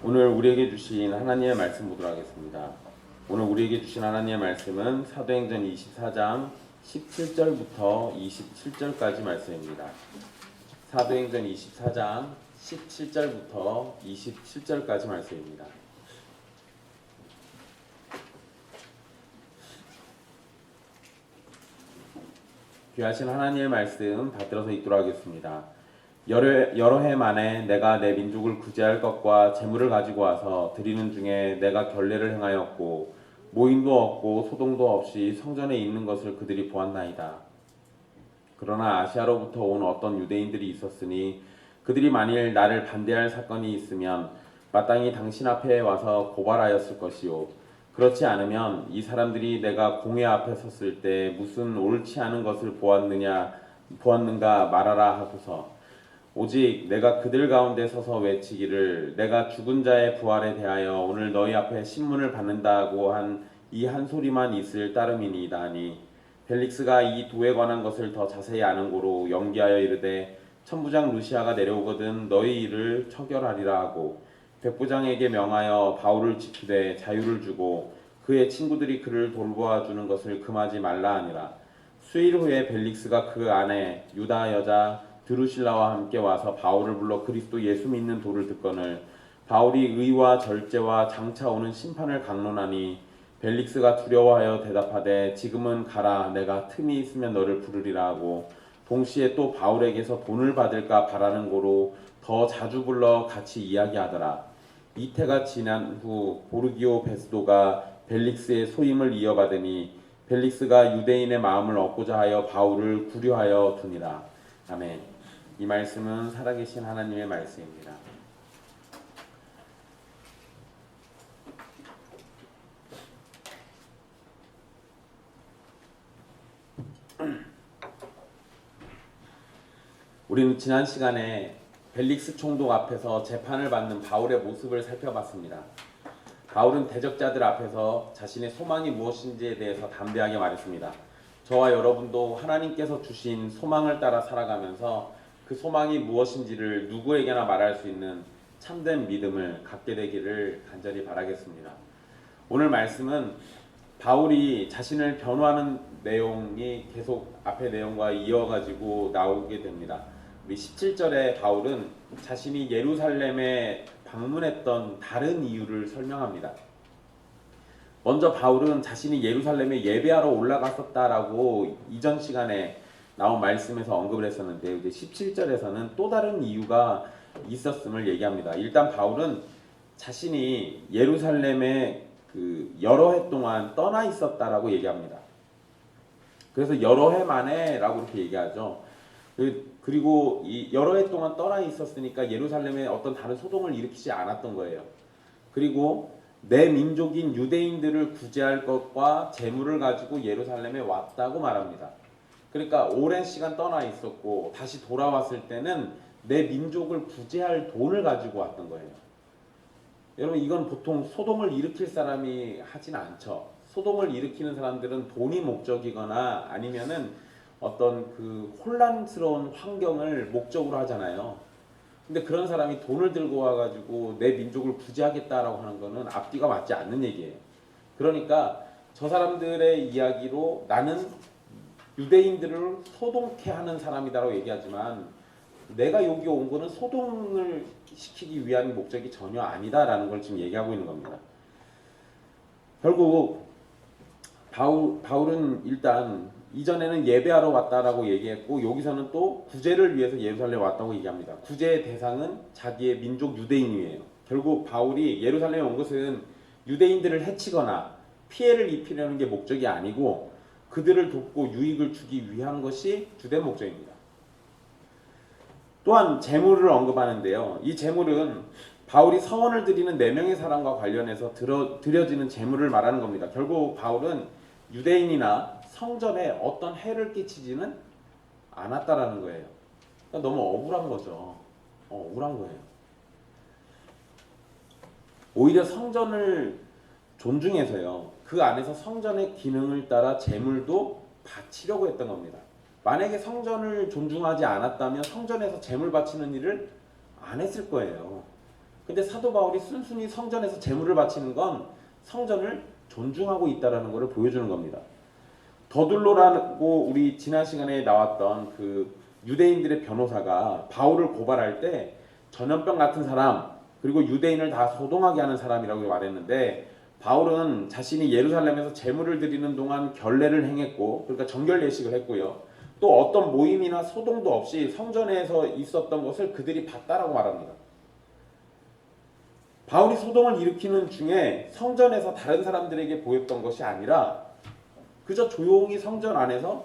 오늘 우리에게 주신 하나님의 말씀 보도록 하겠습니다. 오늘 우리에게 주신 하나님의 말씀은 사도행전 24장 17절부터 27절까지 말씀입니다. 사도행전 24장 17절부터 27절까지 말씀입니다. 귀하신 하나님의 말씀 받들어서 읽도록 하겠습니다. 여러 해 만에 내가 내 민족을 구제할 것과 재물을 가지고 와서 드리는 중에 내가 결례를 행하였고 모임도 없고 소동도 없이 성전에 있는 것을 그들이 보았나이다. 그러나 아시아로부터 온 어떤 유대인들이 있었으니 그들이 만일 나를 반대할 사건이 있으면 마땅히 당신 앞에 와서 고발하였을 것이요, 그렇지 않으면 이 사람들이 내가 공회 앞에 섰을 때 무슨 옳지 않은 것을 보았는가 말하라 하소서. 오직 내가 그들 가운데 서서 외치기를 내가 죽은 자의 부활에 대하여 오늘 너희 앞에 신문을 받는다고 한 이 한 소리만 있을 따름이니이다 하니, 벨릭스가 이 도에 관한 것을 더 자세히 아는 고로 연기하여 이르되 천부장 루시아가 내려오거든 너희 일을 처결하리라 하고, 백부장에게 명하여 바울을 지키되 자유를 주고 그의 친구들이 그를 돌보아 주는 것을 금하지 말라 하니라. 수일 후에 벨릭스가 그 안에 유다 여자 드루실라와 함께 와서 바울을 불러 그리스도 예수 믿는 도를 듣거늘 바울이 의와 절제와 장차 오는 심판을 강론하니, 벨릭스가 두려워하여 대답하되 지금은 가라, 내가 틈이 있으면 너를 부르리라 하고, 동시에 또 바울에게서 돈을 받을까 바라는 고로 더 자주 불러 같이 이야기하더라. 이태가 지난 후 보르기오 베스도가 벨릭스의 소임을 이어받으니 벨릭스가 유대인의 마음을 얻고자 하여 바울을 구류하여 두니라. 아멘. 이 말씀은 살아계신 하나님의 말씀입니다. 우리는 지난 시간에 벨릭스 총독 앞에서 재판을 받는 바울의 모습을 살펴봤습니다. 바울은 대적자들 앞에서 자신의 소망이 무엇인지에 대해서 담대하게 말했습니다. 저와 여러분도 하나님께서 주신 소망을 따라 살아가면서 그 소망이 무엇인지를 누구에게나 말할 수 있는 참된 믿음을 갖게 되기를 간절히 바라겠습니다. 오늘 말씀은 바울이 자신을 변호하는 내용이 계속 앞의 내용과 이어가지고 나오게 됩니다. 우리 17절에 바울은 자신이 예루살렘에 방문했던 다른 이유를 설명합니다. 먼저 바울은 자신이 예루살렘에 예배하러 올라갔었다라고 이전 시간에 나온 말씀에서 언급을 했었는데, 이제 17절에서는 또 다른 이유가 있었음을 얘기합니다. 일단 바울은 자신이 예루살렘에 여러 해 동안 떠나 있었다라고 얘기합니다. 그래서 여러 해 만에라고 이렇게 얘기하죠. 그리고 이 여러 해 동안 떠나 있었으니까 예루살렘에 어떤 다른 소동을 일으키지 않았던 거예요. 그리고 내 민족인 유대인들을 구제할 것과 재물을 가지고 예루살렘에 왔다고 말합니다. 그러니까 오랜 시간 떠나 있었고 다시 돌아왔을 때는 내 민족을 구제할 돈을 가지고 왔던 거예요. 여러분, 이건 보통 소동을 일으킬 사람이 하진 않죠. 소동을 일으키는 사람들은 돈이 목적이거나 아니면은 어떤 그 혼란스러운 환경을 목적으로 하잖아요. 근데 그런 사람이 돈을 들고 와가지고 내 민족을 구제하겠다라고 하는 거는 앞뒤가 맞지 않는 얘기예요. 그러니까 저 사람들의 이야기로 나는 유대인들을 소동케 하는 사람이다라고 얘기하지만, 내가 여기 온 거는 소동을 시키기 위한 목적이 전혀 아니다라는 걸 지금 얘기하고 있는 겁니다. 결국 바울은 일단 이전에는 예배하러 왔다라고 얘기했고, 여기서는 또 구제를 위해서 예루살렘에 왔다고 얘기합니다. 구제의 대상은 자기의 민족 유대인이에요. 결국 바울이 예루살렘에 온 것은 유대인들을 해치거나 피해를 입히려는 게 목적이 아니고 그들을 돕고 유익을 주기 위한 것이 주된 목적입니다. 또한 재물을 언급하는데요. 이 재물은 바울이 서원을 드리는 4명의 사람과 관련해서 드려지는 재물을 말하는 겁니다. 결국 바울은 유대인이나 성전에 어떤 해를 끼치지는 않았다라는 거예요. 그러니까 너무 억울한 거죠. 억울한 거예요. 오히려 성전을 존중해서요, 그 안에서 성전의 기능을 따라 재물도 바치려고 했던 겁니다. 만약에 성전을 존중하지 않았다면 성전에서 재물 바치는 일을 안 했을 거예요. 근데 사도 바울이 순순히 성전에서 제물을 바치는 건 성전을 존중하고 있다라는 것을 보여주는 겁니다. 더둘로라고 우리 지난 시간에 나왔던 그 유대인들의 변호사가 바울을 고발할 때 전염병 같은 사람 그리고 유대인을 다 소동하게 하는 사람이라고 말했는데, 바울은 자신이 예루살렘에서 제물을 드리는 동안 결례를 행했고, 그러니까 정결 예식을 했고요. 또 어떤 모임이나 소동도 없이 성전에서 있었던 것을 그들이 봤다라고 말합니다. 바울이 소동을 일으키는 중에 성전에서 다른 사람들에게 보였던 것이 아니라 그저 조용히 성전 안에서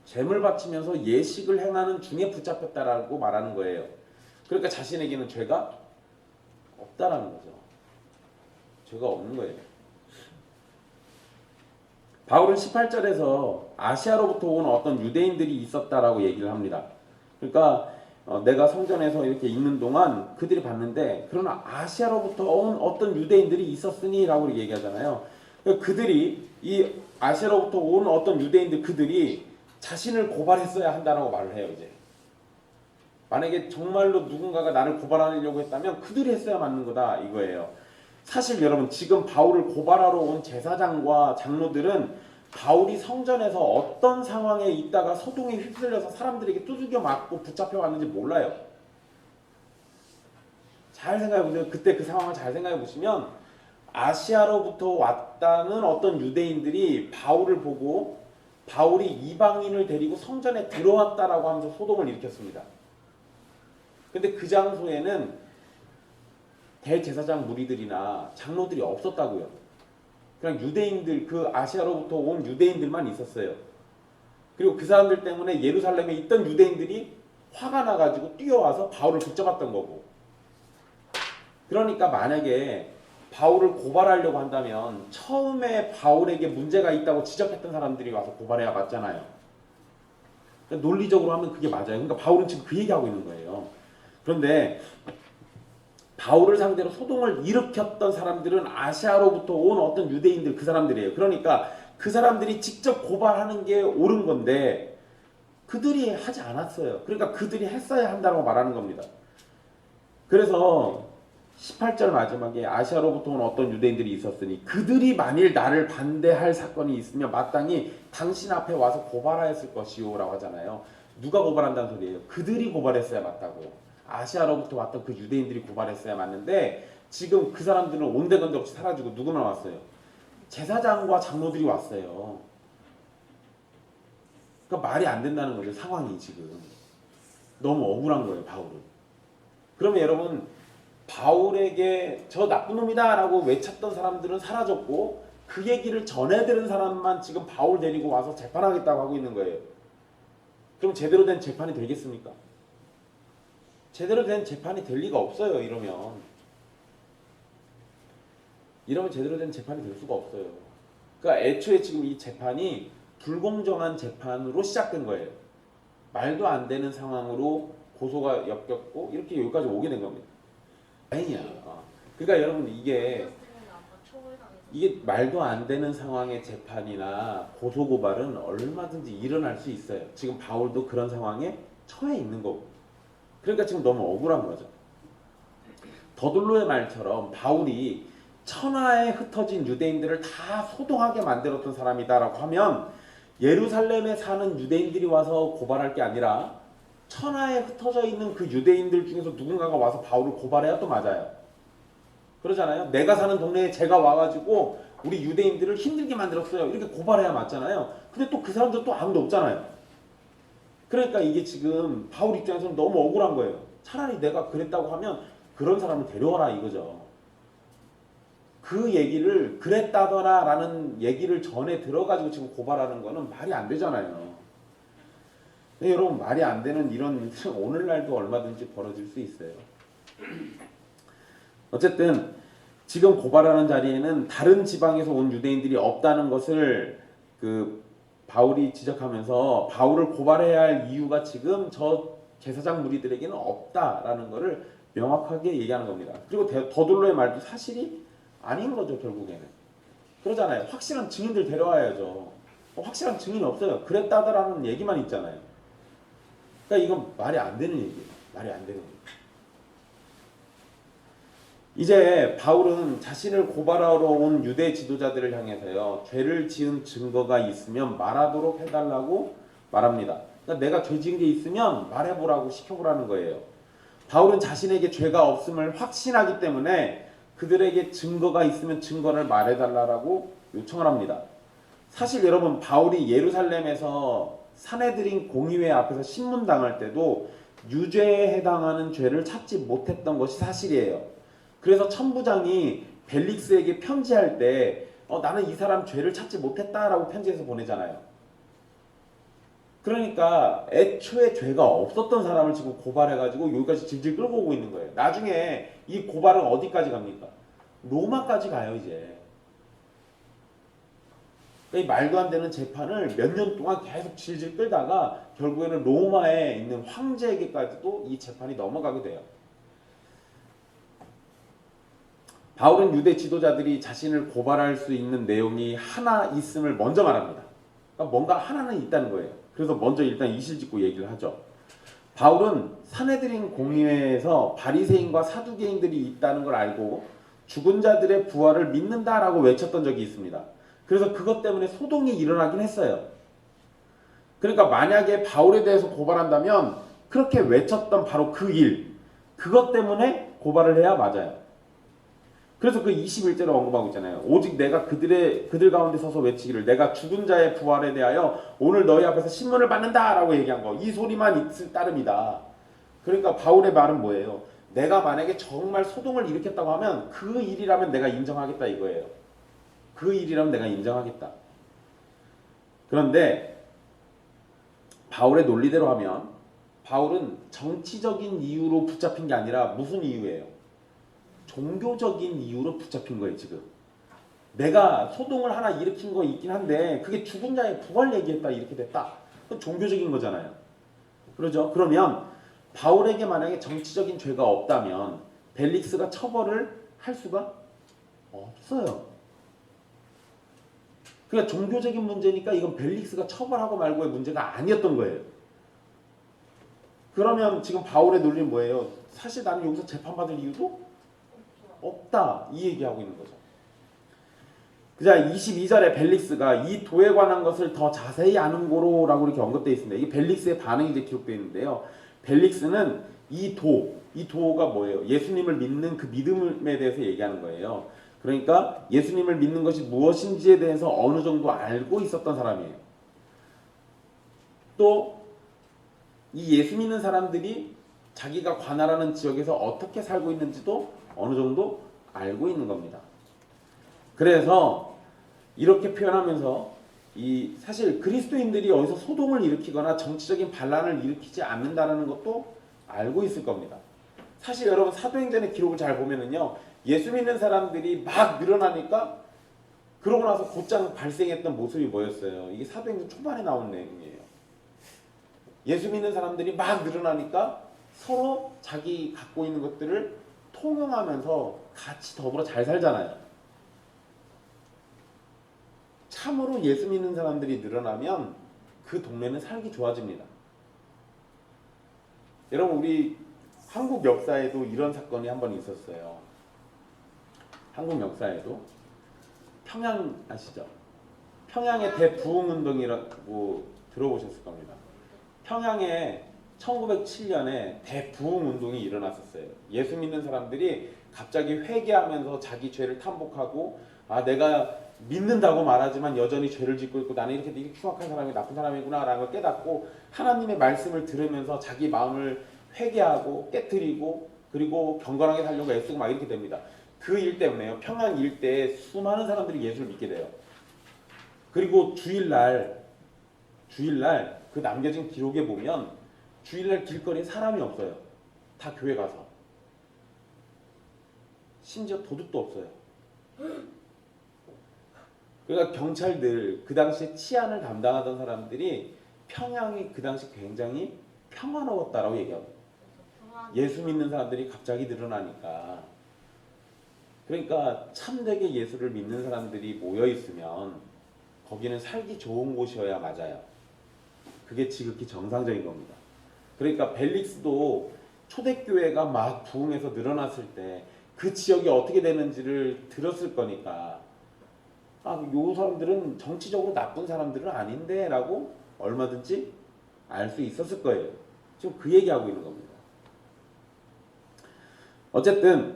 제물 바치면서 예식을 행하는 중에 붙잡혔다라고 말하는 거예요. 그러니까 자신에게는 죄가 없다라는 거죠. 죄가 없는 거예요. 바울은 18절에서 아시아로부터 온 어떤 유대인들이 있었다라고 얘기를 합니다. 그러니까 내가 성전에서 이렇게 있는 동안 그들이 봤는데, 그러나 아시아로부터 온 어떤 유대인들이 있었으니 라고 얘기하잖아요. 그러니까 그들이, 이 아시아로부터 온 어떤 유대인들, 그들이 자신을 고발했어야 한다라고 말을 해요. 이제 만약에 정말로 누군가가 나를 고발하려고 했다면 그들이 했어야 맞는 거다 이거예요. 사실 여러분, 지금 바울을 고발하러 온 제사장과 장로들은 바울이 성전에서 어떤 상황에 있다가 소동에 휩쓸려서 사람들에게 두들겨 맞고 붙잡혀 왔는지 몰라요. 잘 생각해 보세요. 그때 그 상황을 잘 생각해 보시면 아시아로부터 왔다는 어떤 유대인들이 바울을 보고 바울이 이방인을 데리고 성전에 들어왔다라고 하면서 소동을 일으켰습니다. 근데 그 장소에는 대제사장 무리들이나 장로들이 없었다고요. 그냥 유대인들, 그 아시아로부터 온 유대인들만 있었어요. 그리고 그 사람들 때문에 예루살렘에 있던 유대인들이 화가 나가지고 뛰어와서 바울을 붙잡았던 거고. 그러니까 만약에 바울을 고발하려고 한다면 처음에 바울에게 문제가 있다고 지적했던 사람들이 와서 고발해야 맞잖아요. 그러니까 논리적으로 하면 그게 맞아요. 그러니까 바울은 지금 그 얘기하고 있는 거예요. 그런데 바울을 상대로 소동을 일으켰던 사람들은 아시아로부터 온 어떤 유대인들, 그 사람들이에요. 그러니까 그 사람들이 직접 고발하는 게 옳은 건데 그들이 하지 않았어요. 그러니까 그들이 했어야 한다고 말하는 겁니다. 그래서 18절 마지막에 아시아로부터 온 어떤 유대인들이 있었으니 그들이 만일 나를 반대할 사건이 있으면 마땅히 당신 앞에 와서 고발하였을 것이요 라고 하잖아요. 누가 고발한다는 소리예요? 그들이 고발했어야 맞다고요. 아시아로부터 왔던 그 유대인들이 고발했어야 맞는데 지금 그 사람들은 온데간데 없이 사라지고 누구만 왔어요? 제사장과 장로들이 왔어요. 그러니까 말이 안 된다는 거죠. 상황이 지금 너무 억울한 거예요. 바울은. 그러면 여러분, 바울에게 저 나쁜 놈이다 라고 외쳤던 사람들은 사라졌고 그 얘기를 전해 들은 사람만 지금 바울 데리고 와서 재판하겠다고 하고 있는 거예요. 그럼 제대로 된 재판이 되겠습니까? 제대로 된 재판이 될 리가 없어요. 이러면 제대로 된 재판이 될 수가 없어요. 그러니까 애초에 지금 이 재판이 불공정한 재판으로 시작된 거예요. 말도 안 되는 상황으로 고소가 엮였고 이렇게 여기까지 오게 된 겁니다. 다행이야. 그러니까 여러분, 이게 말도 안 되는 상황의 재판이나 고소고발은 얼마든지 일어날 수 있어요. 지금 바울도 그런 상황에 처해 있는 거고. 그러니까 지금 너무 억울한 거죠. 더둘로의 말처럼 바울이 천하에 흩어진 유대인들을 다 소동하게 만들었던 사람이다라고 하면 예루살렘에 사는 유대인들이 와서 고발할 게 아니라 천하에 흩어져 있는 그 유대인들 중에서 누군가가 와서 바울을 고발해야 또 맞아요. 그러잖아요. 내가 사는 동네에 제가 와가지고 우리 유대인들을 힘들게 만들었어요. 이렇게 고발해야 맞잖아요. 근데 또 그 사람들 또 아무도 없잖아요. 그러니까 이게 지금 바울 입장에서는 너무 억울한 거예요. 차라리 내가 그랬다고 하면 그런 사람을 데려와라 이거죠. 그 얘기를 그랬다더라 라는 얘기를 전에 들어가지고 지금 고발하는 거는 말이 안 되잖아요. 근데 여러분, 말이 안 되는 이런 일은 오늘날도 얼마든지 벌어질 수 있어요. 어쨌든 지금 고발하는 자리에는 다른 지방에서 온 유대인들이 없다는 것을 바울이 지적하면서 바울을 고발해야 할 이유가 지금 저 제사장 무리들에게는 없다라는 것을 명확하게 얘기하는 겁니다. 그리고 더둘로의 말도 사실이 아닌 거죠. 결국에는 그러잖아요. 확실한 증인들 데려와야죠. 확실한 증인이 없어요. 그랬다더라는 얘기만 있잖아요. 그러니까 이건 말이 안 되는 얘기예요. 말이 안 되는 얘기. 이제 바울은 자신을 고발하러 온 유대 지도자들을 향해서요, 죄를 지은 증거가 있으면 말하도록 해달라고 말합니다. 그러니까 내가 죄 지은 게 있으면 말해보라고 시켜보라는 거예요. 바울은 자신에게 죄가 없음을 확신하기 때문에 그들에게 증거가 있으면 증거를 말해달라고 요청을 합니다. 사실 여러분, 바울이 예루살렘에서 산헤드린 공의회 앞에서 신문당할 때도 유죄에 해당하는 죄를 찾지 못했던 것이 사실이에요. 그래서 천부장이 벨릭스에게 편지할 때 나는 이 사람 죄를 찾지 못했다라고 편지해서 보내잖아요. 그러니까 애초에 죄가 없었던 사람을 지금 고발해가지고 여기까지 질질 끌고 오고 있는 거예요. 나중에 이 고발은 어디까지 갑니까? 로마까지 가요 이제. 이 말도 안 되는 재판을 몇 년 동안 계속 질질 끌다가 결국에는 로마에 있는 황제에게까지도 이 재판이 넘어가게 돼요. 바울은 유대 지도자들이 자신을 고발할 수 있는 내용이 하나 있음을 먼저 말합니다. 그러니까 뭔가 하나는 있다는 거예요. 그래서 먼저 일단 이실직고 얘기를 하죠. 바울은 산헤드린 공의회에서 바리새인과 사두개인들이 있다는 걸 알고 죽은 자들의 부활을 믿는다라고 외쳤던 적이 있습니다. 그래서 그것 때문에 소동이 일어나긴 했어요. 그러니까 만약에 바울에 대해서 고발한다면 그렇게 외쳤던 바로 그 일, 그것 때문에 고발을 해야 맞아요. 그래서 그 21절을 언급하고 있잖아요. 오직 내가 그들 가운데 서서 외치기를 내가 죽은 자의 부활에 대하여 오늘 너희 앞에서 신문을 받는다라고 얘기한 거. 이 소리만 있을 따름이다. 그러니까 바울의 말은 뭐예요? 내가 만약에 정말 소동을 일으켰다고 하면 그 일이라면 내가 인정하겠다 이거예요. 그 일이라면 내가 인정하겠다. 그런데 바울의 논리대로 하면 바울은 정치적인 이유로 붙잡힌 게 아니라 무슨 이유예요? 종교적인 이유로 붙잡힌 거예요 지금. 내가 소동을 하나 일으킨 거 있긴 한데 그게 죽은 자의 부활 얘기했다 이렇게 됐다. 그건 종교적인 거잖아요. 그러죠? 그러면 바울에게 만약에 정치적인 죄가 없다면 벨릭스가 처벌을 할 수가 없어요. 그러니까 종교적인 문제니까 이건 벨릭스가 처벌하고 말고의 문제가 아니었던 거예요. 그러면 지금 바울의 논리는 뭐예요? 사실 나는 여기서 재판받을 이유도 없다 이 얘기하고 있는 거죠. 그자 22절에 벨릭스가 이 도에 관한 것을 더 자세히 아는 고로라고 이렇게 언급되어 있습니다. 이게 벨릭스의 반응이 이제 기록되어 있는데요. 벨릭스는 이 도가 뭐예요? 예수님을 믿는 그 믿음에 대해서 얘기하는 거예요. 그러니까 예수님을 믿는 것이 무엇인지에 대해서 어느 정도 알고 있었던 사람이에요. 또 이 예수 믿는 사람들이 자기가 관할하는 지역에서 어떻게 살고 있는지도 어느 정도 알고 있는 겁니다. 그래서 이렇게 표현하면서 사실 그리스도인들이 어디서 소동을 일으키거나 정치적인 반란을 일으키지 않는다는 것도 알고 있을 겁니다. 사실 여러분 사도행전의 기록을 잘 보면은요, 예수 믿는 사람들이 막 늘어나니까 그러고 나서 곧장 발생했던 모습이 뭐였어요? 이게 사도행전 초반에 나온 내용이에요. 예수 믿는 사람들이 막 늘어나니까 서로 자기 갖고 있는 것들을 통용하면서 같이 더불어 잘 살잖아요. 참으로 예수 믿는 사람들이 늘어나면 그 동네는 살기 좋아집니다. 여러분 우리 한국 역사에도 이런 사건이 한 번 있었어요. 한국 역사에도 평양 아시죠? 평양의 대부흥운동이라고 들어보셨을 겁니다. 평양에 1907년에 대부흥운동이 일어났었어요. 예수 믿는 사람들이 갑자기 회개하면서 자기 죄를 탐복하고 내가 믿는다고 말하지만 여전히 죄를 짓고 있고 나는 이렇게 흉악한 사람이 나쁜 사람이구나 라는 걸 깨닫고 하나님의 말씀을 들으면서 자기 마음을 회개하고 깨트리고 그리고 경건하게 살려고 애쓰고 막 이렇게 됩니다. 그 일 때문에요. 평양 일대에 수많은 사람들이 예수를 믿게 돼요. 그리고 주일날 그 남겨진 기록에 보면 주일날 길거리에 사람이 없어요. 다 교회 가서. 심지어 도둑도 없어요. 그러니까 경찰들, 그 당시에 치안을 담당하던 사람들이 평양이 그 당시 굉장히 평화로웠다라고 얘기하고, 예수 믿는 사람들이 갑자기 늘어나니까. 그러니까 참되게 예수를 믿는 사람들이 모여 있으면 거기는 살기 좋은 곳이어야 맞아요. 그게 지극히 정상적인 겁니다. 그러니까 벨릭스도 초대교회가 막 부흥해서 늘어났을 때 그 지역이 어떻게 되는지를 들었을 거니까 요 사람들은 정치적으로 나쁜 사람들은 아닌데 라고 얼마든지 알 수 있었을 거예요. 지금 그 얘기하고 있는 겁니다. 어쨌든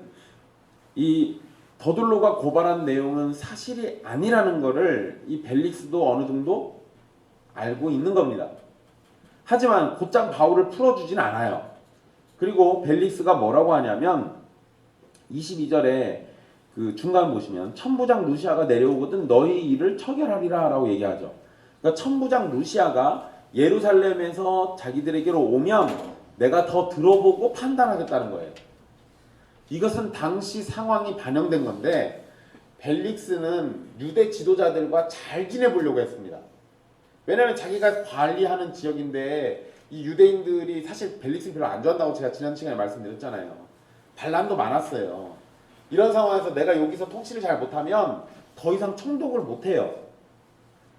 이 더둘로가 고발한 내용은 사실이 아니라는 거를 이 벨릭스도 어느 정도 알고 있는 겁니다. 하지만 곧장 바울을 풀어주진 않아요. 그리고 벨릭스가 뭐라고 하냐면 22절에 그 중간 보시면 천부장 루시아가 내려오거든 너희 일을 처결하리라 라고 얘기하죠. 그러니까 천부장 루시아가 예루살렘에서 자기들에게로 오면 내가 더 들어보고 판단하겠다는 거예요. 이것은 당시 상황이 반영된 건데 벨릭스는 유대 지도자들과 잘 지내보려고 했습니다. 왜냐하면 자기가 관리하는 지역인데 이 유대인들이 사실 벨릭스를 별로 안 좋아한다고 제가 지난 시간에 말씀드렸잖아요. 반란도 많았어요. 이런 상황에서 내가 여기서 통치를 잘 못하면 더 이상 총독을 못해요.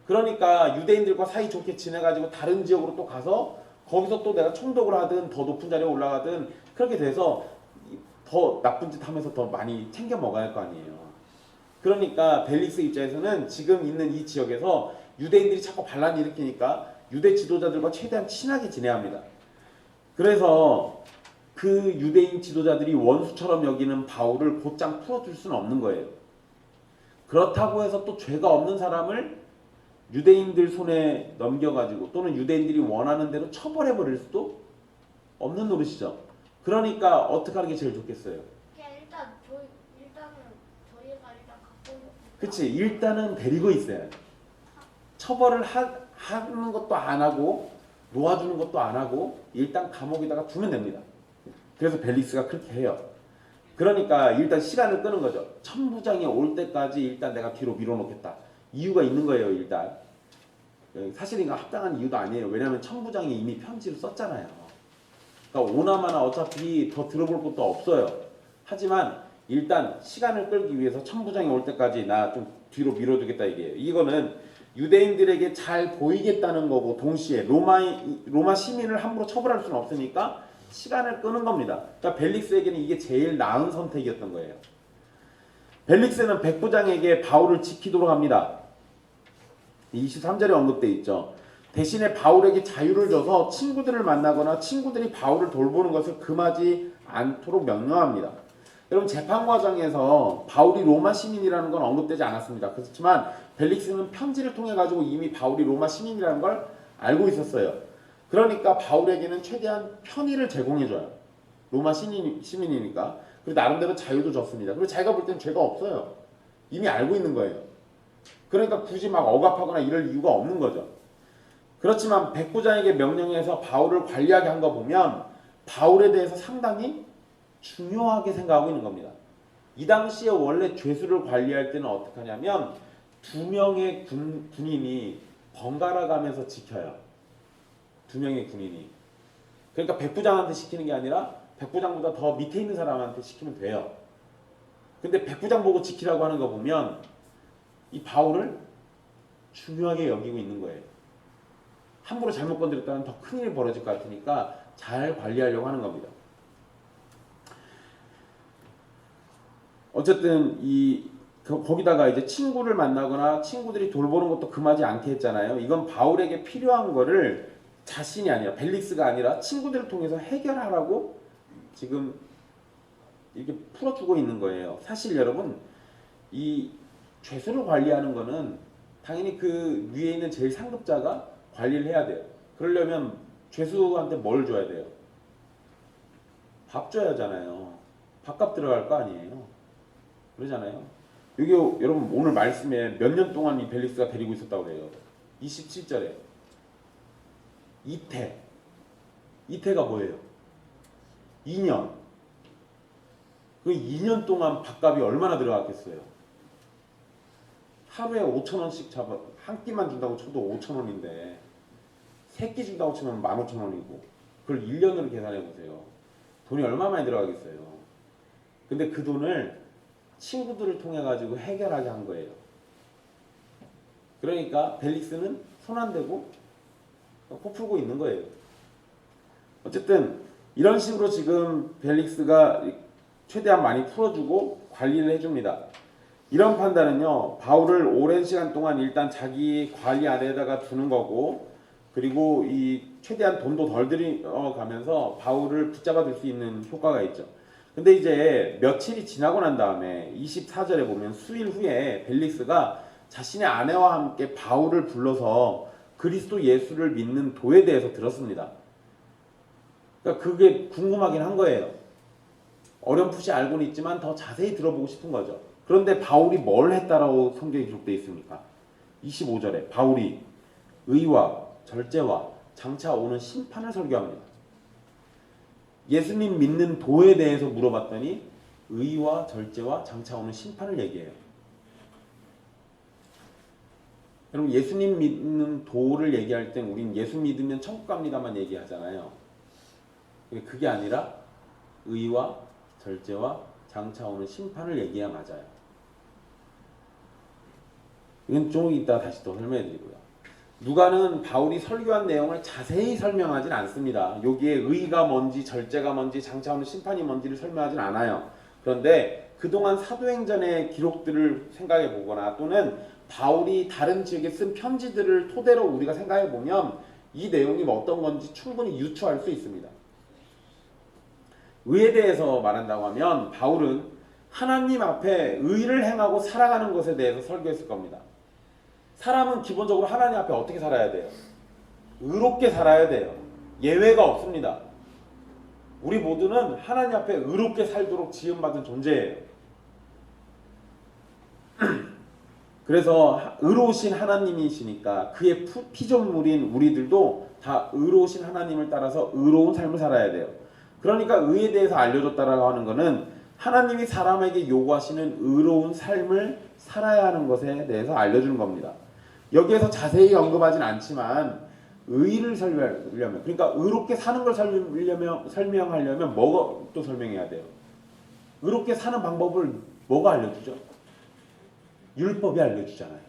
그러니까 유대인들과 사이좋게 지내가지고 다른 지역으로 또 가서 거기서 또 내가 총독을 하든 더 높은 자리에 올라가든 그렇게 돼서 더 나쁜 짓 하면서 더 많이 챙겨 먹어야 할 거 아니에요. 그러니까 벨릭스 입장에서는 지금 있는 이 지역에서 유대인들이 자꾸 반란을 일으키니까 유대 지도자들과 최대한 친하게 지내야 합니다. 그래서 그 유대인 지도자들이 원수처럼 여기는 바울을 곧장 풀어줄 수는 없는 거예요. 그렇다고 해서 또 죄가 없는 사람을 유대인들 손에 넘겨가지고 또는 유대인들이 원하는 대로 처벌해버릴 수도 없는 노릇이죠. 그러니까 어떻게 하는 게 제일 좋겠어요? 일단은 저희가 일단 갖고 그치, 일단은 데리고 있어야 돼. 처벌을 하는 것도 안 하고 놓아주는 것도 안 하고 일단 감옥에다가 두면 됩니다. 그래서 벨릭스가 그렇게 해요. 그러니까 일단 시간을 끄는 거죠. 천부장이 올 때까지 일단 내가 뒤로 밀어놓겠다. 이유가 있는 거예요. 일단 사실 이거 합당한 이유도 아니에요. 왜냐하면 천부장이 이미 편지를 썼잖아요. 그러니까 오나마나 어차피 더 들어볼 것도 없어요. 하지만 일단 시간을 끌기 위해서 천부장이 올 때까지 나 좀 뒤로 밀어두겠다 이게요. 이거는 유대인들에게 잘 보이겠다는 거고 동시에 로마 시민을 함부로 처벌할 수는 없으니까 시간을 끄는 겁니다. 그러니까 벨릭스에게는 이게 제일 나은 선택이었던 거예요. 벨릭스는 백부장에게 바울을 지키도록 합니다. 23절에 언급되어 있죠. 대신에 바울에게 자유를 줘서 친구들을 만나거나 친구들이 바울을 돌보는 것을 금하지 않도록 명령합니다. 여러분 재판 과정에서 바울이 로마 시민이라는 건 언급되지 않았습니다. 그렇지만 벨릭스는 편지를 통해 가지고 이미 바울이 로마 시민이라는 걸 알고 있었어요. 그러니까 바울에게는 최대한 편의를 제공해줘요. 로마 시민이니까. 그리고 나름대로 자유도 줬습니다. 그리고 자기가 볼 땐 죄가 없어요. 이미 알고 있는 거예요. 그러니까 굳이 막 억압하거나 이럴 이유가 없는 거죠. 그렇지만 백부장에게 명령해서 바울을 관리하게 한 거 보면 바울에 대해서 상당히 중요하게 생각하고 있는 겁니다. 이 당시에 원래 죄수를 관리할 때는 어떻게 하냐면 2명의 군인이 번갈아 가면서 지켜요. 2명의 군인이. 그러니까 백부장한테 시키는 게 아니라 백부장보다 더 밑에 있는 사람한테 시키면 돼요. 근데 백부장 보고 지키라고 하는 거 보면 이 바울을 중요하게 여기고 있는 거예요. 함부로 잘못 건드렸다면 더 큰일이 벌어질 것 같으니까 잘 관리하려고 하는 겁니다. 어쨌든 거기다가 이제 친구를 만나거나 친구들이 돌보는 것도 금하지 않게 했잖아요. 이건 바울에게 필요한 거를 자신이 아니라 벨릭스가 아니라 친구들을 통해서 해결하라고 지금 이렇게 풀어주고 있는 거예요. 사실 여러분 이 죄수를 관리하는 거는 당연히 그 위에 있는 제일 상급자가 관리를 해야 돼요. 그러려면 죄수한테 뭘 줘야 돼요? 밥 줘야 하잖아요. 밥값 들어갈 거 아니에요. 그러잖아요. 여기 여러분 오늘 말씀에 몇 년 동안 이 벨릭스가 데리고 있었다고 그래요. 27절에 이태가 뭐예요? 2년. 그 2년 동안 밥값이 얼마나 들어갔겠어요? 하루에 5,000원씩 한 끼만 준다고 쳐도 5,000원인데 3끼 준다고 치면 15,000원이고 그걸 1년으로 계산해 보세요. 돈이 얼마 많이 들어가겠어요. 근데 그 돈을 친구들을 통해 가지고 해결하게 한 거예요. 그러니까 벨릭스는 손 안 대고 코 풀고 있는 거예요. 어쨌든 이런 식으로 지금 벨릭스가 최대한 많이 풀어주고 관리를 해줍니다. 이런 판단은요, 바울을 오랜 시간 동안 일단 자기 관리 아래에다가 두는 거고, 그리고 이 최대한 돈도 덜 들여가면서 바울을 붙잡아 둘 수 있는 효과가 있죠. 근데 이제 며칠이 지나고 난 다음에 24절에 보면 수일 후에 벨릭스가 자신의 아내와 함께 바울을 불러서 그리스도 예수를 믿는 도에 대해서 들었습니다. 그러니까 그게 궁금하긴 한 거예요. 어렴풋이 알고는 있지만 더 자세히 들어보고 싶은 거죠. 그런데 바울이 뭘 했다라고 성경에 기록되어 있습니까? 25절에 바울이 의와 절제와 장차 오는 심판을 설교합니다. 예수님 믿는 도에 대해서 물어봤더니 의와 절제와 장차 오는 심판을 얘기해요. 여러분, 예수님 믿는 도를 얘기할 땐 우린 예수 믿으면 천국 갑니다만 얘기하잖아요. 그게 아니라 의와 절제와 장차 오는 심판을 얘기해야 맞아요. 이건 좀 이따 다시 또 설명해 드리고요. 누가는 바울이 설교한 내용을 자세히 설명하진 않습니다. 여기에 의가 뭔지 절제가 뭔지 장차 오는 심판이 뭔지를 설명하진 않아요. 그런데 그동안 사도행전의 기록들을 생각해 보거나 또는 바울이 다른 지역에 쓴 편지들을 토대로 우리가 생각해 보면 이 내용이 어떤 건지 충분히 유추할 수 있습니다. 의에 대해서 말한다고 하면 바울은 하나님 앞에 의를 행하고 살아가는 것에 대해서 설교했을 겁니다. 사람은 기본적으로 하나님 앞에 어떻게 살아야 돼요? 의롭게 살아야 돼요. 예외가 없습니다. 우리 모두는 하나님 앞에 의롭게 살도록 지음받은 존재예요. 그래서 의로우신 하나님이시니까 그의 피조물인 우리들도 다 의로우신 하나님을 따라서 의로운 삶을 살아야 돼요. 그러니까 의에 대해서 알려줬다라고 하는 것은 하나님이 사람에게 요구하시는 의로운 삶을 살아야 하는 것에 대해서 알려주는 겁니다. 여기에서 자세히 언급하진 않지만 의를 설명하려면, 그러니까 의롭게 사는 걸 설명하려면 뭐가 또 설명해야 돼요? 의롭게 사는 방법을 뭐가 알려주죠? 율법이 알려주잖아요.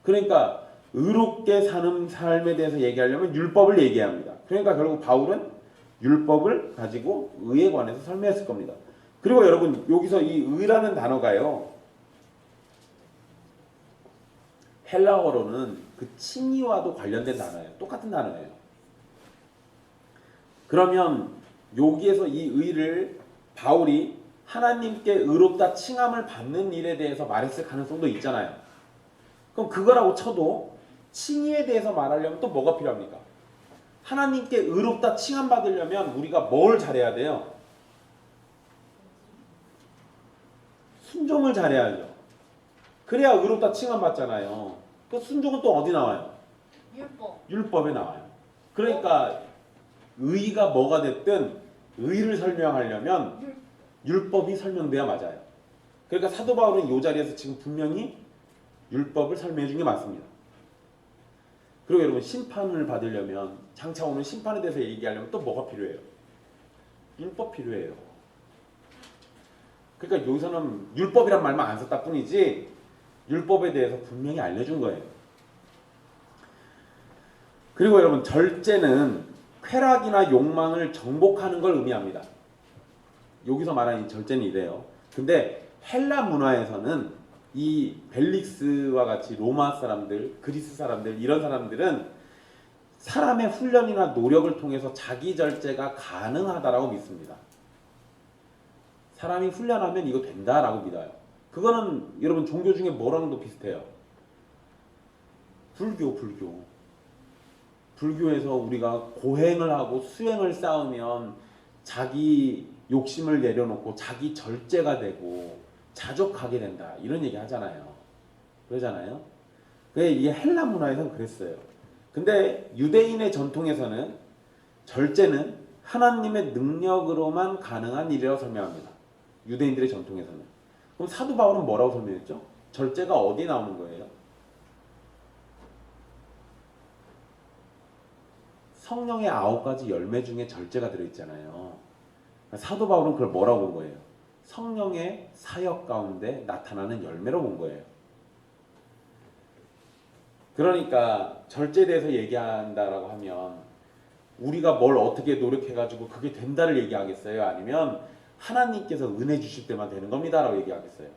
그러니까 의롭게 사는 삶에 대해서 얘기하려면 율법을 얘기합니다. 그러니까 결국 바울은 율법을 가지고 의에 관해서 설명했을 겁니다. 그리고 여러분, 여기서 이 의라는 단어가요, 헬라어로는 그 칭의와도 관련된 단어예요. 똑같은 단어예요. 그러면 여기에서 이 의를 바울이 하나님께 의롭다 칭함을 받는 일에 대해서 말했을 가능성도 있잖아요. 그럼 그거라고 쳐도 칭의에 대해서 말하려면 또 뭐가 필요합니까? 하나님께 의롭다 칭함 받으려면 우리가 뭘 잘해야 돼요? 순종을 잘해야죠. 그래야 의롭다 칭함 받잖아요. 그 순종은 또 어디 나와요? 율법에 나와요. 그러니까 의가 뭐가 됐든 의를 설명하려면 율법이 설명돼야 맞아요. 그러니까 사도 바울은 이 자리에서 지금 분명히 율법을 설명해 준 게 맞습니다. 그리고 여러분, 심판을 받으려면, 장차 오는 심판에 대해서 얘기하려면 또 뭐가 필요해요? 율법 필요해요. 그러니까 여기서는 율법이란 말만 안 썼다 뿐이지 율법에 대해서 분명히 알려준 거예요. 그리고 여러분, 절제는 쾌락이나 욕망을 정복하는 걸 의미합니다. 여기서 말하는 이 절제는 이래요. 근데 헬라 문화에서는 이 벨릭스와 같이 로마 사람들, 그리스 사람들, 이런 사람들은 사람의 훈련이나 노력을 통해서 자기 절제가 가능하다라고 믿습니다. 사람이 훈련하면 이거 된다라고 믿어요. 그거는 여러분 종교 중에 뭐랑도 비슷해요. 불교에서 우리가 고행을 하고 수행을 쌓으면 자기 욕심을 내려놓고 자기 절제가 되고 자족하게 된다, 이런 얘기 하잖아요. 그러잖아요. 이게 헬라 문화에서는 그랬어요. 근데 유대인의 전통에서는 절제는 하나님의 능력으로만 가능한 일이라고 설명합니다. 유대인들의 전통에서는. 그럼 사도 바울은 뭐라고 설명했죠? 절제가 어디에 나오는 거예요? 성령의 9가지 열매 중에 절제가 들어있잖아요. 사도 바울은 그걸 뭐라고 본 거예요? 성령의 사역 가운데 나타나는 열매로 본 거예요. 그러니까 절제에 대해서 얘기한다라고 하면 우리가 뭘 어떻게 노력해가지고 그게 된다를 얘기하겠어요? 아니면 하나님께서 은혜 주실 때만 되는 겁니다라고 얘기하겠어요.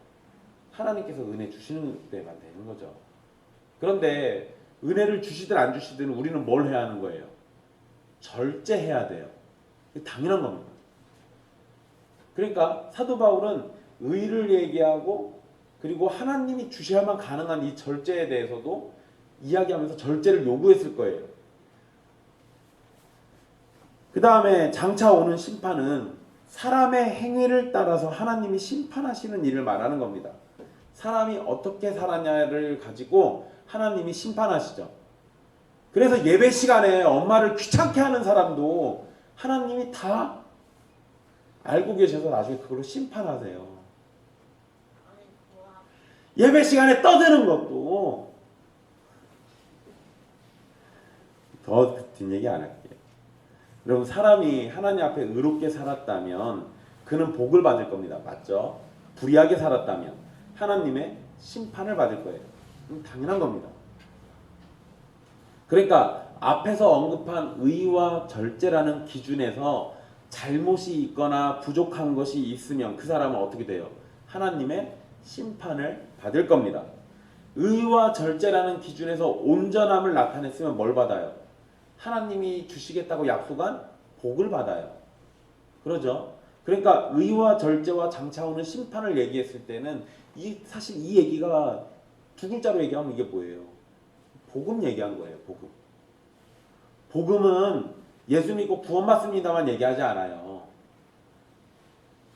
하나님께서 은혜 주시는 때만 되는 거죠. 그런데 은혜를 주시든 안 주시든 우리는 뭘 해야 하는 거예요? 절제해야 돼요. 당연한 겁니다. 그러니까 사도 바울은 의를 얘기하고 그리고 하나님이 주셔야만 가능한 이 절제에 대해서도 이야기하면서 절제를 요구했을 거예요. 그 다음에 장차 오는 심판은 사람의 행위를 따라서 하나님이 심판하시는 일을 말하는 겁니다. 사람이 어떻게 살았냐를 가지고 하나님이 심판하시죠. 그래서 예배 시간에 엄마를 귀찮게 하는 사람도 하나님이 다 알고 계셔서 나중에 그걸로 심판하세요. 예배 시간에 떠드는 것도 더 뒷얘기 안 할게요. 여러분 사람이 하나님 앞에 의롭게 살았다면 그는 복을 받을 겁니다. 맞죠? 불의하게 살았다면 하나님의 심판을 받을 거예요. 당연한 겁니다. 그러니까 앞에서 언급한 의와 절제라는 기준에서 잘못이 있거나 부족한 것이 있으면 그 사람은 어떻게 돼요? 하나님의 심판을 받을 겁니다. 의와 절제라는 기준에서 온전함을 나타냈으면 뭘 받아요? 하나님이 주시겠다고 약속한 복을 받아요. 그러죠? 그러니까 의와 절제와 장차 오는 심판을 얘기했을 때는 사실 이 얘기가 두 글자로 얘기하면 이게 뭐예요? 복음 얘기한 거예요. 복음. 복음은 예수 믿고 구원 받습니다만 얘기하지 않아요.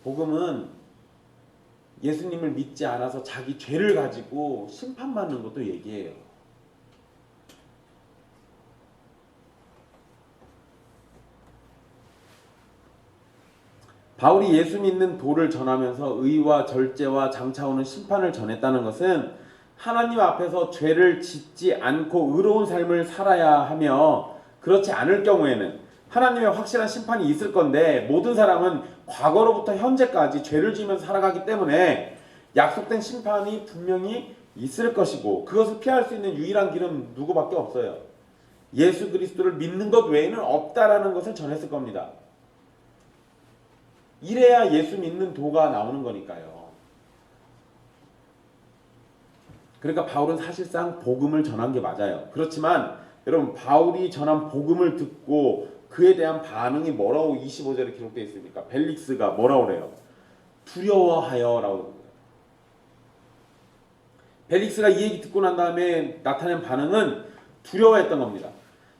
복음은 예수님을 믿지 않아서 자기 죄를 가지고 심판받는 것도 얘기해요. 바울이 예수 믿는 도를 전하면서 의와 절제와 장차 오는 심판을 전했다는 것은 하나님 앞에서 죄를 짓지 않고 의로운 삶을 살아야 하며 그렇지 않을 경우에는 하나님의 확실한 심판이 있을 건데 모든 사람은 과거로부터 현재까지 죄를 지으면서 살아가기 때문에 약속된 심판이 분명히 있을 것이고 그것을 피할 수 있는 유일한 길은 누구밖에 없어요. 예수 그리스도를 믿는 것 외에는 없다라는 것을 전했을 겁니다. 이래야 예수 믿는 도가 나오는 거니까요. 그러니까 바울은 사실상 복음을 전한 게 맞아요. 그렇지만 여러분 바울이 전한 복음을 듣고 그에 대한 반응이 뭐라고 25절에 기록되어 있습니까? 벨릭스가 뭐라고 그래요? 두려워하여 라고 합니다. 벨릭스가 이 얘기 듣고 난 다음에 나타낸 반응은 두려워했던 겁니다.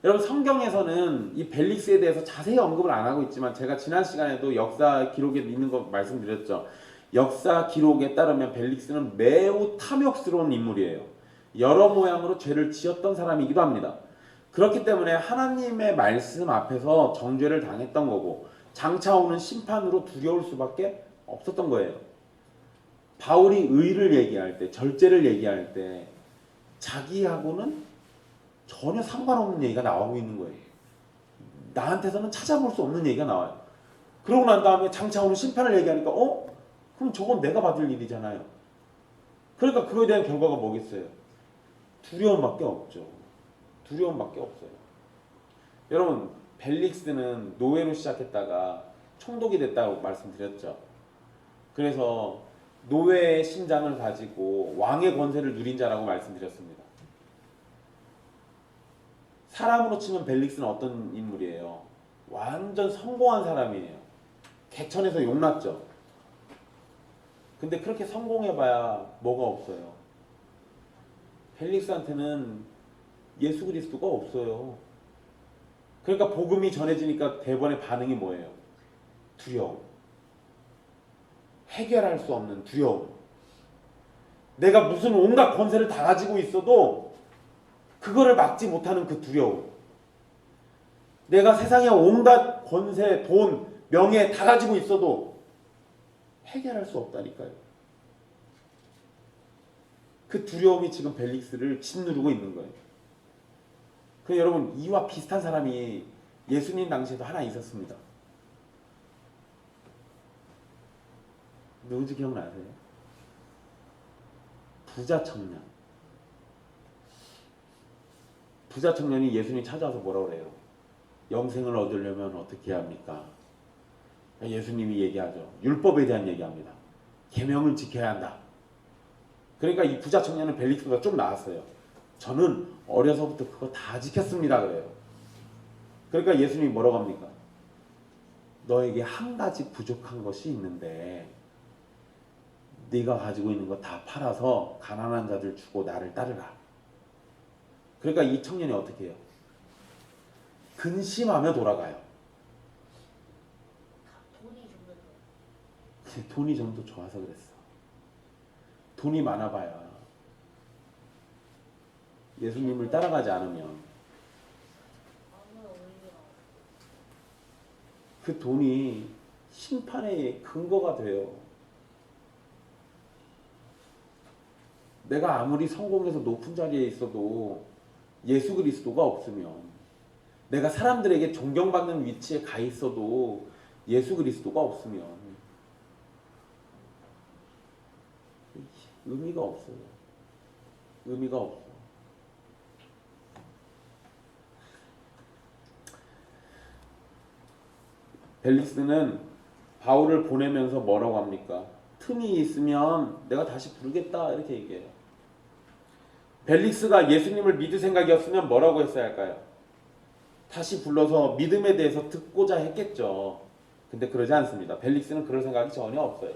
여러분 성경에서는 이 벨릭스에 대해서 자세히 언급을 안 하고 있지만 제가 지난 시간에도 역사 기록에 있는 거 말씀드렸죠. 역사 기록에 따르면 벨릭스는 매우 탐욕스러운 인물이에요. 여러 모양으로 죄를 지었던 사람이기도 합니다. 그렇기 때문에 하나님의 말씀 앞에서 정죄를 당했던 거고 장차 오는 심판으로 두려울 수밖에 없었던 거예요. 바울이 의를 얘기할 때, 절제를 얘기할 때 자기하고는 전혀 상관없는 얘기가 나오고 있는 거예요. 나한테서는 찾아볼 수 없는 얘기가 나와요. 그러고 난 다음에 장차 오는 심판을 얘기하니까 그럼 저건 내가 받을 일이잖아요. 그러니까 그거에 대한 결과가 뭐겠어요? 두려움밖에 없죠. 두려움밖에 없어요. 여러분 벨릭스는 노예로 시작했다가 총독이 됐다고 말씀드렸죠. 그래서 노예의 심장을 가지고 왕의 권세를 누린 자라고 말씀드렸습니다. 사람으로 치면 벨릭스는 어떤 인물이에요? 완전 성공한 사람이에요. 개천에서 용났죠. 근데 그렇게 성공해봐야 뭐가 없어요. 벨릭스한테는 예수 그리스도가 없어요. 그러니까 복음이 전해지니까 대번의 반응이 뭐예요? 두려움. 해결할 수 없는 두려움. 내가 무슨 온갖 권세를 다 가지고 있어도 그거를 막지 못하는 그 두려움. 내가 세상에 온갖 권세, 돈, 명예 다 가지고 있어도 해결할 수 없다니까요. 그 두려움이 지금 벨릭스를 짓누르고 있는 거예요. 그 여러분 이와 비슷한 사람이 예수님 당시에도 하나 있었습니다. 누군지 기억나세요? 부자 청년. 부자 청년이 예수님 찾아와서 뭐라고 그래요? 영생을 얻으려면 어떻게 해야 합니까? 예수님이 얘기하죠. 율법에 대한 얘기합니다. 계명을 지켜야 한다. 그러니까 이 부자 청년은 벨릭스보다 좀 나았어요. 저는 어려서부터 그거 다 지켰습니다. 그래요. 그러니까 예수님이 뭐라고 합니까? 너에게 한 가지 부족한 것이 있는데 네가 가지고 있는 거 다 팔아서 가난한 자들 주고 나를 따르라. 그러니까 이 청년이 어떻게 해요? 근심하며 돌아가요. 돈이 좀 더. 돈이 좀 더 좋아서 그랬어. 돈이 많아봐야 예수님을 따라가지 않으면 아무 의미가. 그 돈이 심판의 근거가 돼요. 내가 아무리 성공해서 높은 자리에 있어도 예수 그리스도가 없으면, 내가 사람들에게 존경받는 위치에 가 있어도 예수 그리스도가 없으면 의미가 없어요. 의미가 없어. 벨릭스는 바울을 보내면서 뭐라고 합니까? 틈이 있으면 내가 다시 부르겠다 이렇게 얘기해요. 벨릭스가 예수님을 믿을 생각이었으면 뭐라고 했어야 할까요? 다시 불러서 믿음에 대해서 듣고자 했겠죠. 근데 그러지 않습니다. 벨릭스는 그럴 생각이 전혀 없어요.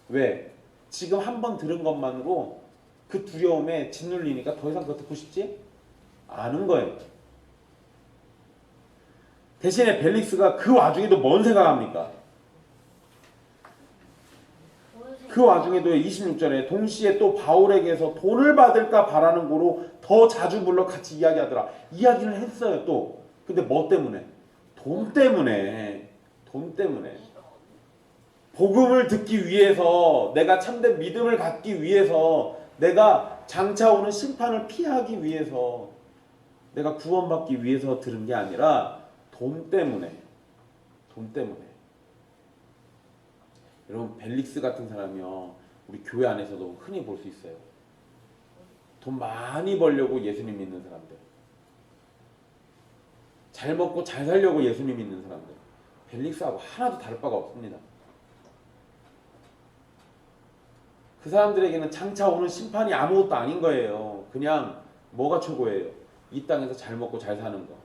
왜? 지금 한 번 들은 것만으로 그 두려움에 짓눌리니까 더 이상 그거 듣고 싶지 않은 거예요. 대신에 벨릭스가 그 와중에도 뭔 생각합니까? 그 와중에도 26절에 동시에 또 바울에게서 돈을 받을까 바라는 거로 더 자주 불러 같이 이야기하더라. 이야기를 했어요 또. 근데 뭐 때문에? 돈 때문에. 돈 때문에. 복음을 듣기 위해서, 내가 참된 믿음을 갖기 위해서, 내가 장차 오는 심판을 피하기 위해서, 내가 구원받기 위해서 들은 게 아니라 돈 때문에. 돈 때문에. 여러분 벨릭스 같은 사람이요, 우리 교회 안에서도 흔히 볼 수 있어요. 돈 많이 벌려고 예수님 믿는 사람들, 잘 먹고 잘 살려고 예수님 믿는 사람들, 벨릭스하고 하나도 다를 바가 없습니다. 그 사람들에게는 장차 오는 심판이 아무것도 아닌 거예요. 그냥 뭐가 최고예요? 이 땅에서 잘 먹고 잘 사는 거.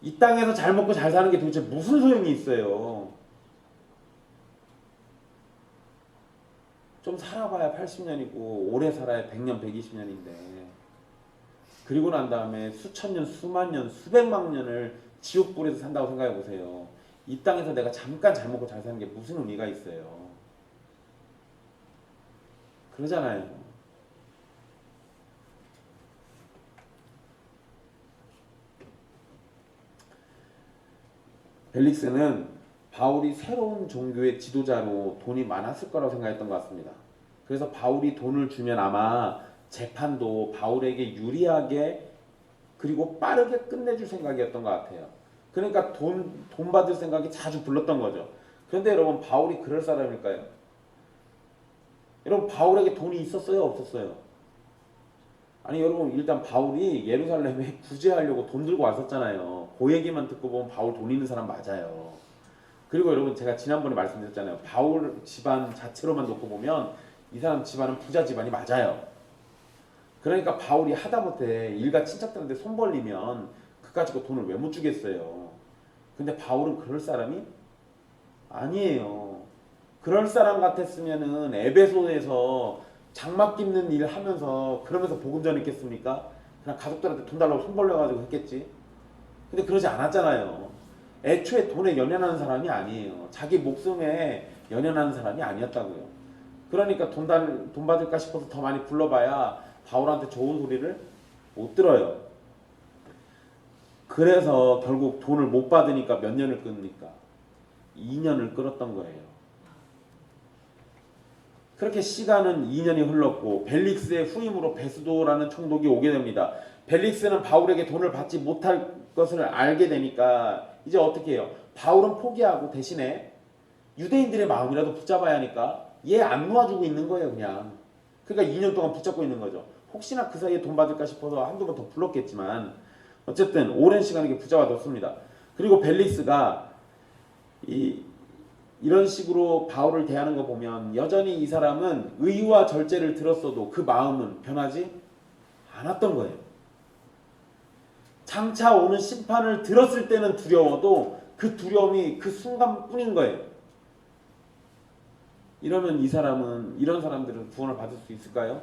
이 땅에서 잘 먹고 잘 사는 게 도대체 무슨 소용이 있어요? 좀 살아봐야 80년이고 오래 살아야 100년, 120년인데, 그리고 난 다음에 수천 년, 수만 년, 수백만 년을 지옥불에서 산다고 생각해 보세요. 이 땅에서 내가 잠깐 잘 먹고 잘 사는 게 무슨 의미가 있어요? 그러잖아요. 벨릭스는 바울이 새로운 종교의 지도자로 돈이 많았을 거라고 생각했던 것 같습니다. 그래서 바울이 돈을 주면 아마 재판도 바울에게 유리하게 그리고 빠르게 끝내줄 생각이었던 것 같아요. 그러니까 돈 받을 생각이 자주 불렀던 거죠. 그런데 여러분, 바울이 그럴 사람일까요? 여러분, 바울에게 돈이 있었어요? 없었어요? 아니 여러분, 일단 바울이 예루살렘에 구제하려고 돈 들고 왔었잖아요. 그 얘기만 듣고 보면 바울 돈 있는 사람 맞아요. 그리고 여러분, 제가 지난번에 말씀드렸잖아요. 바울 집안 자체로만 놓고 보면 이 사람 집안은 부자 집안이 맞아요. 그러니까 바울이 하다못해 일가 친척들한테 손 벌리면 그 가지고 돈을 왜 못 주겠어요. 근데 바울은 그럴 사람이 아니에요. 그럴 사람 같았으면은 에베소에서 장막 깁는 일 하면서 그러면서 복음 전했겠습니까? 그냥 가족들한테 돈 달라고 손 벌려가지고 했겠지. 근데 그러지 않았잖아요. 애초에 돈에 연연하는 사람이 아니에요. 자기 목숨에 연연하는 사람이 아니었다고요. 그러니까 돈 받을까 싶어서 더 많이 불러봐야 바울한테 좋은 소리를 못 들어요. 그래서 결국 돈을 못 받으니까 몇 년을 끊으니까 2년을 끌었던 거예요. 그렇게 시간은 2년이 흘렀고 벨릭스의 후임으로 베스도라는 총독이 오게 됩니다. 벨릭스는 바울에게 돈을 받지 못할 것을 알게 되니까 이제 어떻게 해요? 바울은 포기하고 대신에 유대인들의 마음이라도 붙잡아야 하니까 얘 안 놓아주고 있는 거예요, 그냥. 그러니까 2년 동안 붙잡고 있는 거죠. 혹시나 그 사이에 돈 받을까 싶어서 한두 번 더 불렀겠지만 어쨌든 오랜 시간 이게 붙잡아뒀습니다. 그리고 벨릭스가 이런 식으로 바울을 대하는 거 보면 여전히 이 사람은 의와 절제를 들었어도 그 마음은 변하지 않았던 거예요. 장차 오는 심판을 들었을 때는 두려워도 그 두려움이 그 순간뿐인 거예요. 이러면 이런 사람들은 구원을 받을 수 있을까요?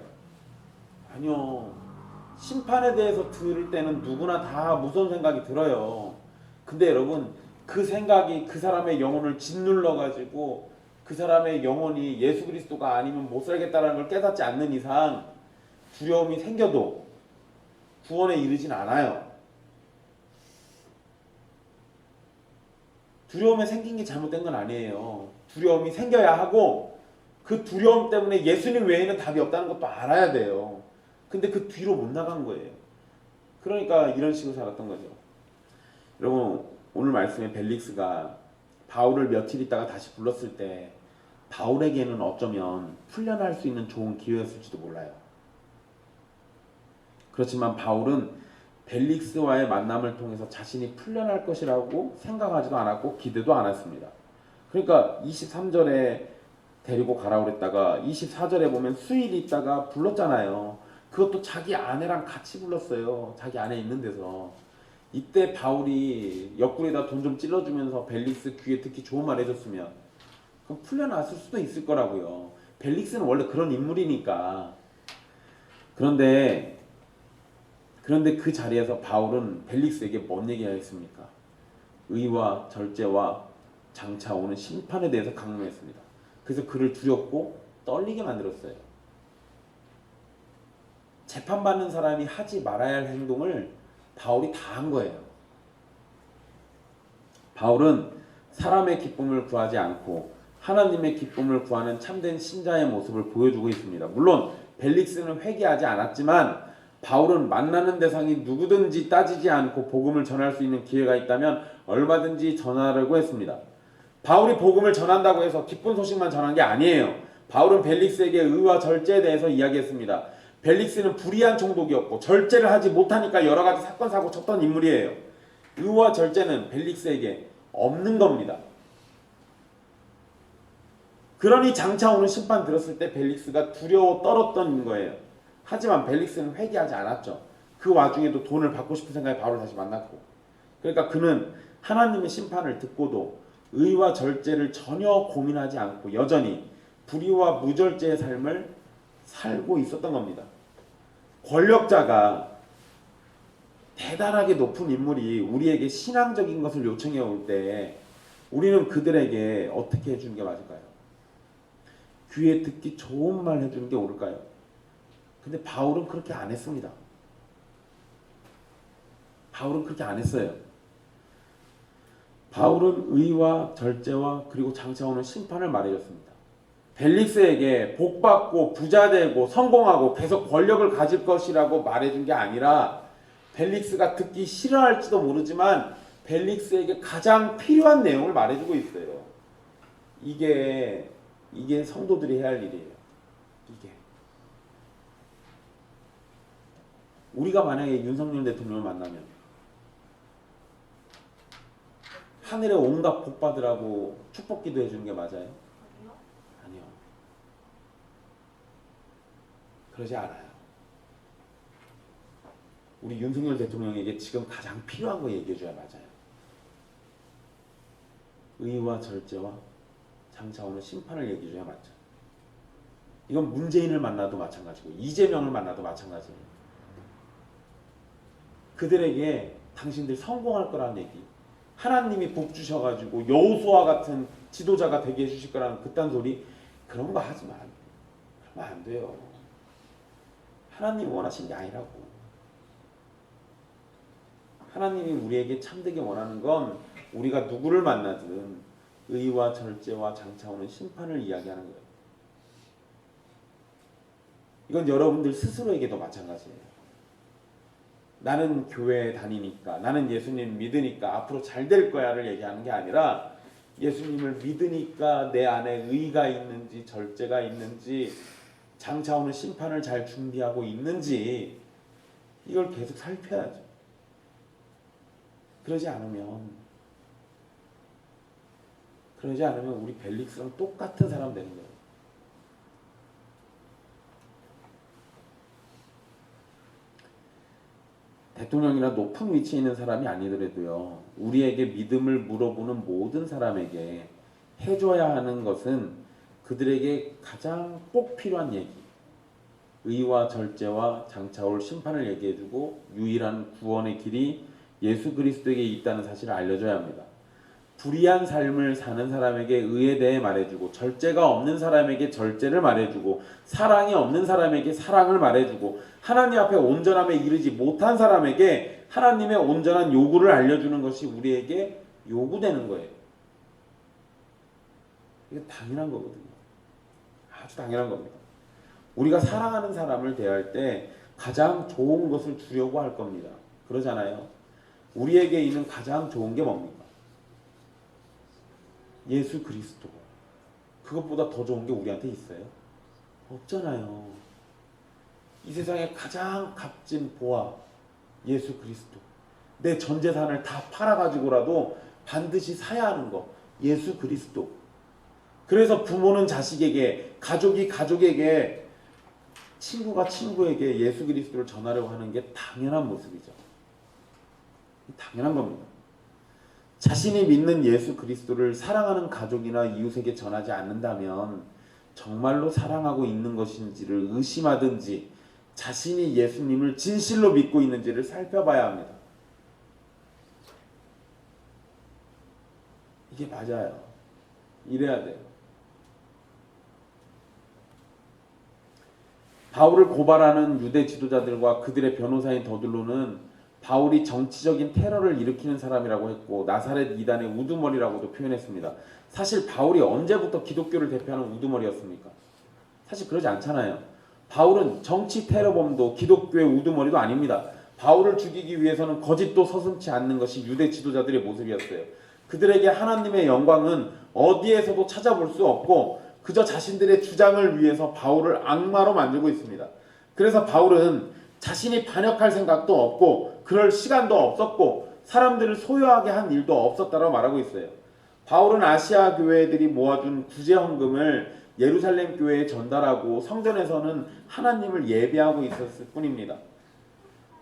아니요. 심판에 대해서 들을 때는 누구나 다 무서운 생각이 들어요. 근데 여러분, 그 생각이 그 사람의 영혼을 짓눌러 가지고 그 사람의 영혼이 예수 그리스도가 아니면 못 살겠다는 걸 깨닫지 않는 이상 두려움이 생겨도 구원에 이르진 않아요. 두려움이 생긴 게 잘못된 건 아니에요. 두려움이 생겨야 하고 그 두려움 때문에 예수님 외에는 답이 없다는 것도 알아야 돼요. 근데 그 뒤로 못 나간 거예요. 그러니까 이런 식으로 살았던 거죠. 여러분, 오늘 말씀에 벨릭스가 바울을 며칠 있다가 다시 불렀을 때 바울에게는 어쩌면 풀려날 수 있는 좋은 기회였을지도 몰라요. 그렇지만 바울은 벨릭스와의 만남을 통해서 자신이 풀려날 것이라고 생각하지도 않았고 기대도 않았습니다. 그러니까 23절에 데리고 가라고 그랬다가 24절에 보면 수일이 있다가 불렀잖아요. 그것도 자기 아내랑 같이 불렀어요. 자기 아내 있는 데서. 이때 바울이 옆구리에다 돈 좀 찔러주면서 벨릭스 귀에 듣기 좋은 말 해줬으면 그럼 풀려났을 수도 있을 거라고요. 벨릭스는 원래 그런 인물이니까. 그런데 그 자리에서 바울은 벨릭스에게 뭔 얘기하겠습니까? 의와 절제와 장차 오는 심판에 대해서 강론했습니다. 그래서 그를 두렵고 떨리게 만들었어요. 재판받는 사람이 하지 말아야 할 행동을 바울이 다 한 거예요. 바울은 사람의 기쁨을 구하지 않고 하나님의 기쁨을 구하는 참된 신자의 모습을 보여주고 있습니다. 물론 벨릭스는 회개하지 않았지만 바울은 만나는 대상이 누구든지 따지지 않고 복음을 전할 수 있는 기회가 있다면 얼마든지 전하려고 했습니다. 바울이 복음을 전한다고 해서 기쁜 소식만 전한 게 아니에요. 바울은 벨릭스에게 의와 절제에 대해서 이야기했습니다. 벨릭스는 불의한 총독이었고 절제를 하지 못하니까 여러 가지 사건 사고 쳤던 인물이에요. 의와 절제는 벨릭스에게 없는 겁니다. 그러니 장차 오는 심판 들었을 때 벨릭스가 두려워 떨었던 거예요. 하지만 벨릭스는 회개하지 않았죠. 그 와중에도 돈을 받고 싶은 생각에 바울을 다시 만났고. 그러니까 그는 하나님의 심판을 듣고도 의와 절제를 전혀 고민하지 않고 여전히 불의와 무절제의 삶을 살고 있었던 겁니다. 권력자가 대단하게 높은 인물이 우리에게 신앙적인 것을 요청해 올 때 우리는 그들에게 어떻게 해주는 게 맞을까요? 귀에 듣기 좋은 말 해주는 게 옳을까요? 근데 바울은 그렇게 안 했습니다. 바울은 그렇게 안 했어요. 바울은 의와 절제와 그리고 장차 오는 심판을 말해줬습니다. 벨릭스에게 복받고 부자되고 성공하고 계속 권력을 가질 것이라고 말해준 게 아니라 벨릭스가 듣기 싫어할지도 모르지만 벨릭스에게 가장 필요한 내용을 말해주고 있어요. 이게 성도들이 해야 할 일이에요. 이게 우리가 만약에 윤석열 대통령을 만나면 하늘에 온갖 복 받으라고 축복기도 해주는 게 맞아요? 아니요. 그러지 않아요. 우리 윤석열 대통령에게 지금 가장 필요한 거 얘기해줘야 맞아요. 의와 절제와 장차 오는 심판을 얘기해줘야 맞죠. 이건 문재인을 만나도 마찬가지고 이재명을 만나도 마찬가지예요. 그들에게 당신들 성공할 거라는 얘기, 하나님이 복 주셔가지고 여호수아 같은 지도자가 되게 해주실 거라는 그딴 소리, 그런 거 하지 마. 그러면 안 돼요. 하나님이 원하신 게 아니라고. 하나님이 우리에게 참되게 원하는 건 우리가 누구를 만나든 의와 절제와 장차 오는 심판을 이야기하는 거예요. 이건 여러분들 스스로에게도 마찬가지예요. 나는 교회에 다니니까, 나는 예수님 믿으니까 앞으로 잘 될 거야를 얘기하는 게 아니라 예수님을 믿으니까 내 안에 의가 있는지 절제가 있는지 장차 오는 심판을 잘 준비하고 있는지 이걸 계속 살펴야죠. 그러지 않으면 그러지 않으면 우리 벨릭스랑 똑같은 사람 되는 거예요. 대통령이나 높은 위치에 있는 사람이 아니더라도요, 우리에게 믿음을 물어보는 모든 사람에게 해줘야 하는 것은 그들에게 가장 꼭 필요한 얘기, 의와 절제와 장차올 심판을 얘기해주고 유일한 구원의 길이 예수 그리스도에게 있다는 사실을 알려줘야 합니다. 불의한 삶을 사는 사람에게 의에 대해 말해주고, 절제가 없는 사람에게 절제를 말해주고, 사랑이 없는 사람에게 사랑을 말해주고, 하나님 앞에 온전함에 이르지 못한 사람에게 하나님의 온전한 요구를 알려주는 것이 우리에게 요구되는 거예요. 이게 당연한 거거든요. 아주 당연한 겁니다. 우리가 사랑하는 사람을 대할 때 가장 좋은 것을 주려고 할 겁니다. 그러잖아요. 우리에게 있는 가장 좋은 게 뭡니까? 예수 그리스도. 그것보다 더 좋은 게 우리한테 있어요? 없잖아요. 이 세상에 가장 값진 보화, 예수 그리스도. 내 전 재산을 다 팔아가지고라도 반드시 사야 하는 거, 예수 그리스도. 그래서 부모는 자식에게, 가족이 가족에게, 친구가 친구에게 예수 그리스도를 전하려고 하는 게 당연한 모습이죠. 당연한 겁니다. 자신이 믿는 예수 그리스도를 사랑하는 가족이나 이웃에게 전하지 않는다면 정말로 사랑하고 있는 것인지를 의심하든지 자신이 예수님을 진실로 믿고 있는지를 살펴봐야 합니다. 이게 맞아요. 이래야 돼요. 바울을 고발하는 유대 지도자들과 그들의 변호사인 더둘로는 바울이 정치적인 테러를 일으키는 사람이라고 했고 나사렛 이단의 우두머리라고도 표현했습니다. 사실 바울이 언제부터 기독교를 대표하는 우두머리였습니까? 사실 그러지 않잖아요. 바울은 정치 테러범도 기독교의 우두머리도 아닙니다. 바울을 죽이기 위해서는 거짓도 서슴지 않는 것이 유대 지도자들의 모습이었어요. 그들에게 하나님의 영광은 어디에서도 찾아볼 수 없고 그저 자신들의 주장을 위해서 바울을 악마로 만들고 있습니다. 그래서 바울은 자신이 반역할 생각도 없고 그럴 시간도 없었고 사람들을 소유하게 한 일도 없었다고 말하고 있어요. 바울은 아시아 교회들이 모아준 구제 헌금을 예루살렘 교회에 전달하고 성전에서는 하나님을 예배하고 있었을 뿐입니다.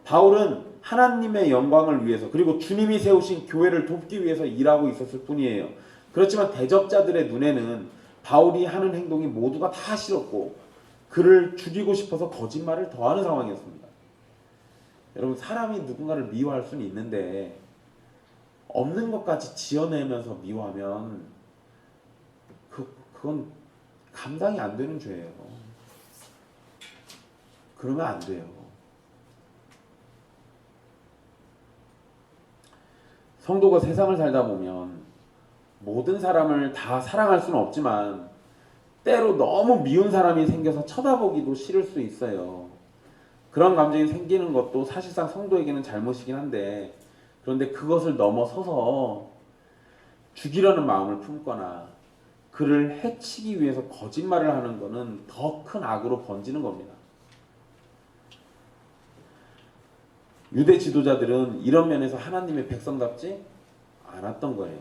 바울은 하나님의 영광을 위해서 그리고 주님이 세우신 교회를 돕기 위해서 일하고 있었을 뿐이에요. 그렇지만 대적자들의 눈에는 바울이 하는 행동이 모두가 다 싫었고 그를 죽이고 싶어서 거짓말을 더하는 상황이었습니다. 여러분, 사람이 누군가를 미워할 수는 있는데 없는 것까지 지어내면서 미워하면 그건 감당이 안 되는 죄예요. 그러면 안 돼요. 성도가 세상을 살다 보면 모든 사람을 다 사랑할 수는 없지만 때로 너무 미운 사람이 생겨서 쳐다보기도 싫을 수 있어요. 그런 감정이 생기는 것도 사실상 성도에게는 잘못이긴 한데 그런데 그것을 넘어서서 죽이려는 마음을 품거나 그를 해치기 위해서 거짓말을 하는 것은 더 큰 악으로 번지는 겁니다. 유대 지도자들은 이런 면에서 하나님의 백성답지 않았던 거예요.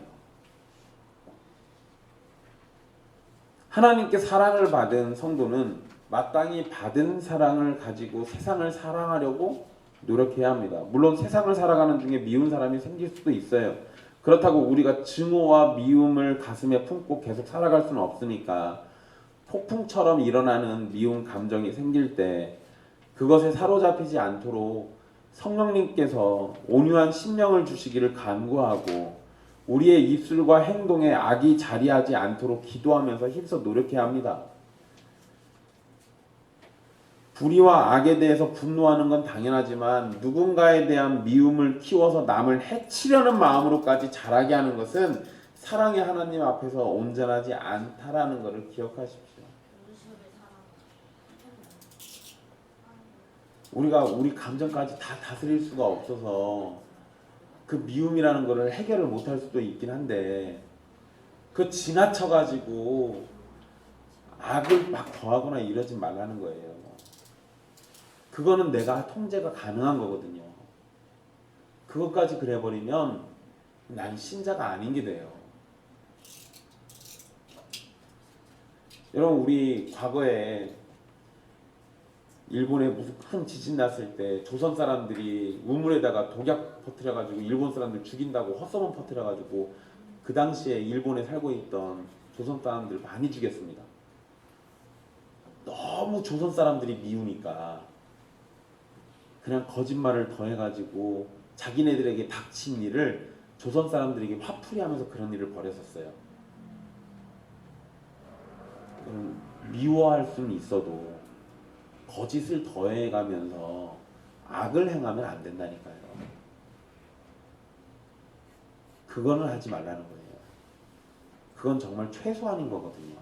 하나님께 사랑을 받은 성도는 마땅히 받은 사랑을 가지고 세상을 사랑하려고 노력해야 합니다. 물론 세상을 살아가는 중에 미운 사람이 생길 수도 있어요. 그렇다고 우리가 증오와 미움을 가슴에 품고 계속 살아갈 수는 없으니까 폭풍처럼 일어나는 미운 감정이 생길 때 그것에 사로잡히지 않도록 성령님께서 온유한 심령을 주시기를 간구하고 우리의 입술과 행동에 악이 자리하지 않도록 기도하면서 힘써 노력해야 합니다. 불의와 악에 대해서 분노하는 건 당연하지만 누군가에 대한 미움을 키워서 남을 해치려는 마음으로까지 자라게 하는 것은 사랑의 하나님 앞에서 온전하지 않다라는 것을 기억하십시오. 우리가 우리 감정까지 다 다스릴 수가 없어서 그 미움이라는 것을 해결을 못할 수도 있긴 한데 그 지나쳐가지고 악을 막 더하거나 이러지 말라는 거예요. 그거는 내가 통제가 가능한 거거든요. 그것까지 그래버리면 난 신자가 아닌 게 돼요. 여러분 우리 과거에 일본에 무슨 큰 지진 났을 때 조선 사람들이 우물에다가 독약 퍼뜨려가지고 일본 사람들 죽인다고 헛소문 퍼뜨려가지고 그 당시에 일본에 살고 있던 조선 사람들 많이 죽였습니다. 너무 조선 사람들이 미우니까 그냥 거짓말을 더해가지고 자기네들에게 닥친 일을 조선 사람들에게 화풀이하면서 그런 일을 벌였었어요. 미워할 수는 있어도 거짓을 더해가면서 악을 행하면 안 된다니까요. 그거는 하지 말라는 거예요. 그건 정말 최소한인 거거든요.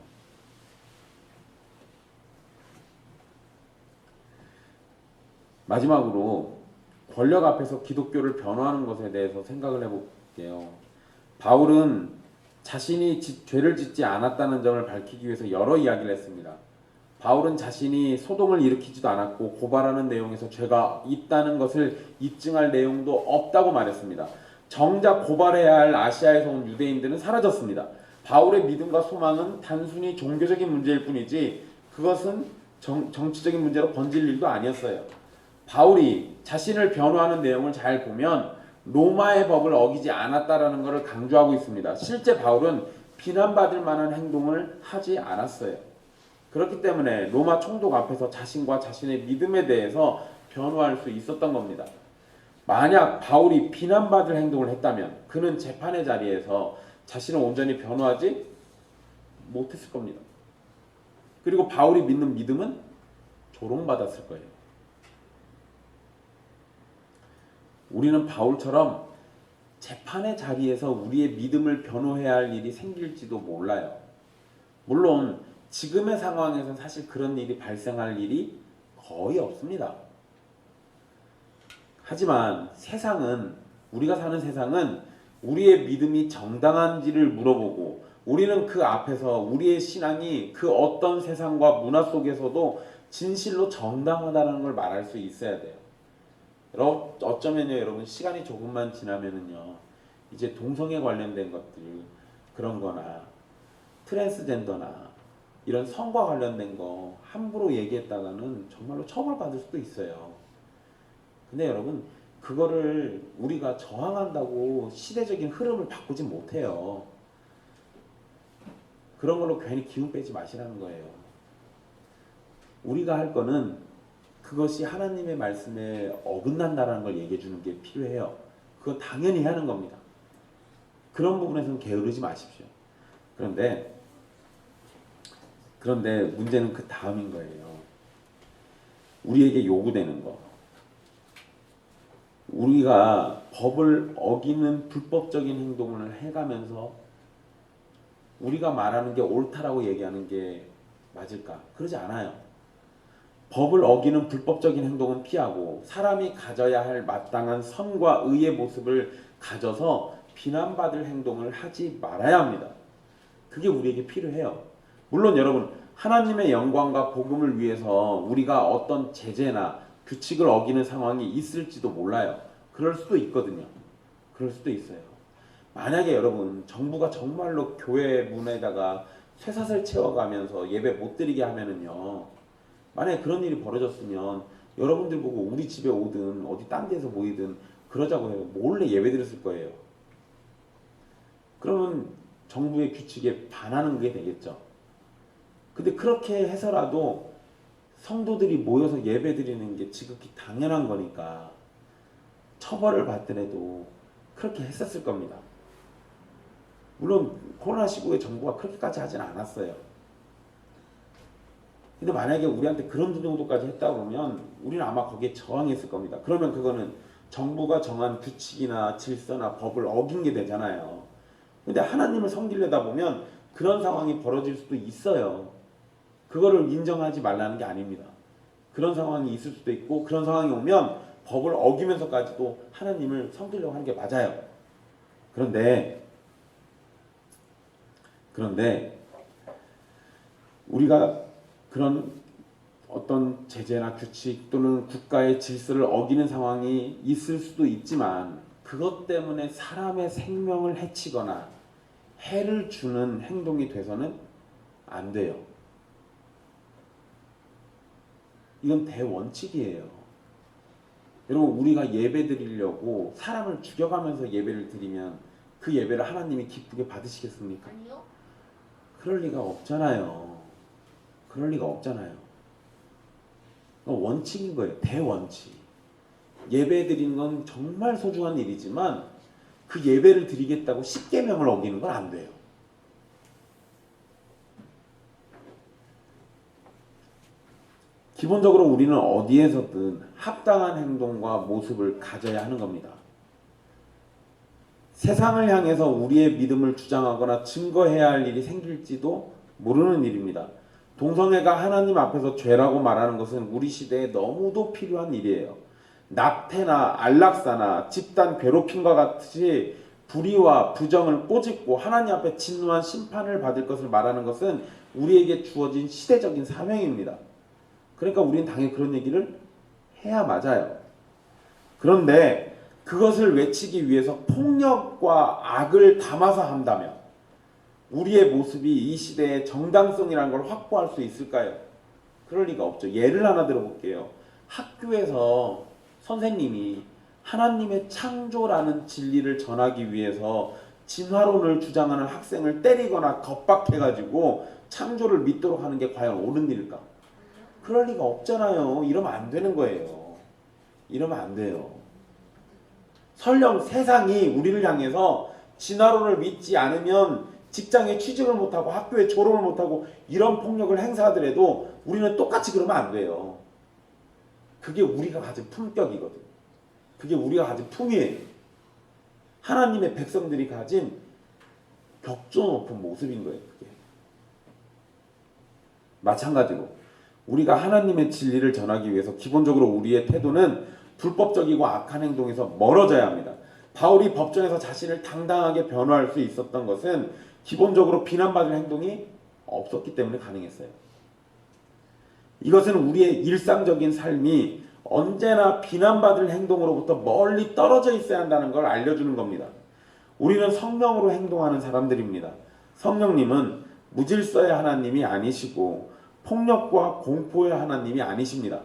마지막으로 권력 앞에서 기독교를 변호하는 것에 대해서 생각을 해볼게요. 바울은 자신이 죄를 짓지 않았다는 점을 밝히기 위해서 여러 이야기를 했습니다. 바울은 자신이 소동을 일으키지도 않았고 고발하는 내용에서 죄가 있다는 것을 입증할 내용도 없다고 말했습니다. 정작 고발해야 할 아시아에서 온 유대인들은 사라졌습니다. 바울의 믿음과 소망은 단순히 종교적인 문제일 뿐이지 그것은 정치적인 문제로 번질 일도 아니었어요. 바울이 자신을 변호하는 내용을 잘 보면 로마의 법을 어기지 않았다라는 것을 강조하고 있습니다. 실제 바울은 비난받을 만한 행동을 하지 않았어요. 그렇기 때문에 로마 총독 앞에서 자신과 자신의 믿음에 대해서 변호할 수 있었던 겁니다. 만약 바울이 비난받을 행동을 했다면 그는 재판의 자리에서 자신을 온전히 변호하지 못했을 겁니다. 그리고 바울이 믿는 믿음은 조롱받았을 거예요. 우리는 바울처럼 재판의 자리에서 우리의 믿음을 변호해야 할 일이 생길지도 몰라요. 물론 지금의 상황에서 사실 그런 일이 발생할 일이 거의 없습니다. 하지만 세상은, 우리가 사는 세상은 우리의 믿음이 정당한지를 물어보고 우리는 그 앞에서 우리의 신앙이 그 어떤 세상과 문화 속에서도 진실로 정당하다는 걸 말할 수 있어야 돼요. 어쩌면요 여러분 시간이 조금만 지나면은요 이제 동성애 관련된 것들 그런 거나 트랜스젠더나 이런 성과 관련된 거 함부로 얘기했다가는 정말로 처벌받을 수도 있어요. 근데 여러분 그거를 우리가 저항한다고 시대적인 흐름을 바꾸지 못해요. 그런 걸로 괜히 기운 빼지 마시라는 거예요. 우리가 할 거는 그것이 하나님의 말씀에 어긋난다는 걸 얘기해 주는 게 필요해요. 그건 당연히 하는 겁니다. 그런 부분에서는 게으르지 마십시오. 그런데 문제는 그 다음인 거예요. 우리에게 요구되는 거. 우리가 법을 어기는 불법적인 행동을 해가면서 우리가 말하는 게 옳다라고 얘기하는 게 맞을까? 그러지 않아요. 법을 어기는 불법적인 행동은 피하고 사람이 가져야 할 마땅한 선과 의의 모습을 가져서 비난받을 행동을 하지 말아야 합니다. 그게 우리에게 필요해요. 물론 여러분 하나님의 영광과 복음을 위해서 우리가 어떤 제재나 규칙을 어기는 상황이 있을지도 몰라요. 그럴 수도 있거든요. 그럴 수도 있어요. 만약에 여러분 정부가 정말로 교회 문에다가 쇠사슬 채워가면서 예배 못 드리게 하면은요 만약에 그런 일이 벌어졌으면 여러분들 보고 우리 집에 오든 어디 딴 데서 모이든 그러자고 해요. 몰래 예배 드렸을 거예요. 그러면 정부의 규칙에 반하는 게 되겠죠. 근데 그렇게 해서라도 성도들이 모여서 예배 드리는 게 지극히 당연한 거니까 처벌을 받더라도 그렇게 했었을 겁니다. 물론 코로나 시국에 정부가 그렇게까지 하진 않았어요. 근데 만약에 우리한테 그런 정도까지 했다 그러면 우리는 아마 거기에 저항했을 겁니다. 그러면 그거는 정부가 정한 규칙이나 질서나 법을 어긴 게 되잖아요. 근데 하나님을 섬기려다 보면 그런 상황이 벌어질 수도 있어요. 그거를 인정하지 말라는 게 아닙니다. 그런 상황이 있을 수도 있고 그런 상황이 오면 법을 어기면서까지도 하나님을 섬기려고 하는 게 맞아요. 그런데 우리가 그런 어떤 제재나 규칙 또는 국가의 질서를 어기는 상황이 있을 수도 있지만 그것 때문에 사람의 생명을 해치거나 해를 주는 행동이 돼서는 안 돼요. 이건 대원칙이에요. 여러분, 우리가 예배 드리려고 사람을 죽여가면서 예배를 드리면 그 예배를 하나님이 기쁘게 받으시겠습니까? 아니요. 그럴 리가 없잖아요. 그럴 리가 없잖아요. 원칙인 거예요. 대원칙. 예배 드리는 건 정말 소중한 일이지만 그 예배를 드리겠다고 십계명을 어기는 건 안 돼요. 기본적으로 우리는 어디에서든 합당한 행동과 모습을 가져야 하는 겁니다. 세상을 향해서 우리의 믿음을 주장하거나 증거해야 할 일이 생길지도 모르는 일입니다. 동성애가 하나님 앞에서 죄라고 말하는 것은 우리 시대에 너무도 필요한 일이에요. 낙태나 안락사나 집단 괴롭힘과 같이 불의와 부정을 꼬집고 하나님 앞에 진노한 심판을 받을 것을 말하는 것은 우리에게 주어진 시대적인 사명입니다. 그러니까 우리는 당연히 그런 얘기를 해야 맞아요. 그런데 그것을 외치기 위해서 폭력과 악을 담아서 한다면 우리의 모습이 이 시대의 정당성이라는 걸 확보할 수 있을까요? 그럴 리가 없죠. 예를 하나 들어볼게요. 학교에서 선생님이 하나님의 창조라는 진리를 전하기 위해서 진화론을 주장하는 학생을 때리거나 겁박해가지고 창조를 믿도록 하는 게 과연 옳은 일일까? 그럴 리가 없잖아요. 이러면 안 되는 거예요. 이러면 안 돼요. 설령 세상이 우리를 향해서 진화론을 믿지 않으면 직장에 취직을 못하고 학교에 졸업을 못하고 이런 폭력을 행사하더라도 우리는 똑같이 그러면 안 돼요. 그게 우리가 가진 품격이거든. 그게 우리가 가진 품위예요. 하나님의 백성들이 가진 격조 높은 모습인 거예요. 그게. 마찬가지로 우리가 하나님의 진리를 전하기 위해서 기본적으로 우리의 태도는 불법적이고 악한 행동에서 멀어져야 합니다. 바울이 법정에서 자신을 당당하게 변호할 수 있었던 것은 기본적으로 비난받을 행동이 없었기 때문에 가능했어요. 이것은 우리의 일상적인 삶이 언제나 비난받을 행동으로부터 멀리 떨어져 있어야 한다는 걸 알려주는 겁니다. 우리는 성령으로 행동하는 사람들입니다. 성령님은 무질서의 하나님이 아니시고 폭력과 공포의 하나님이 아니십니다.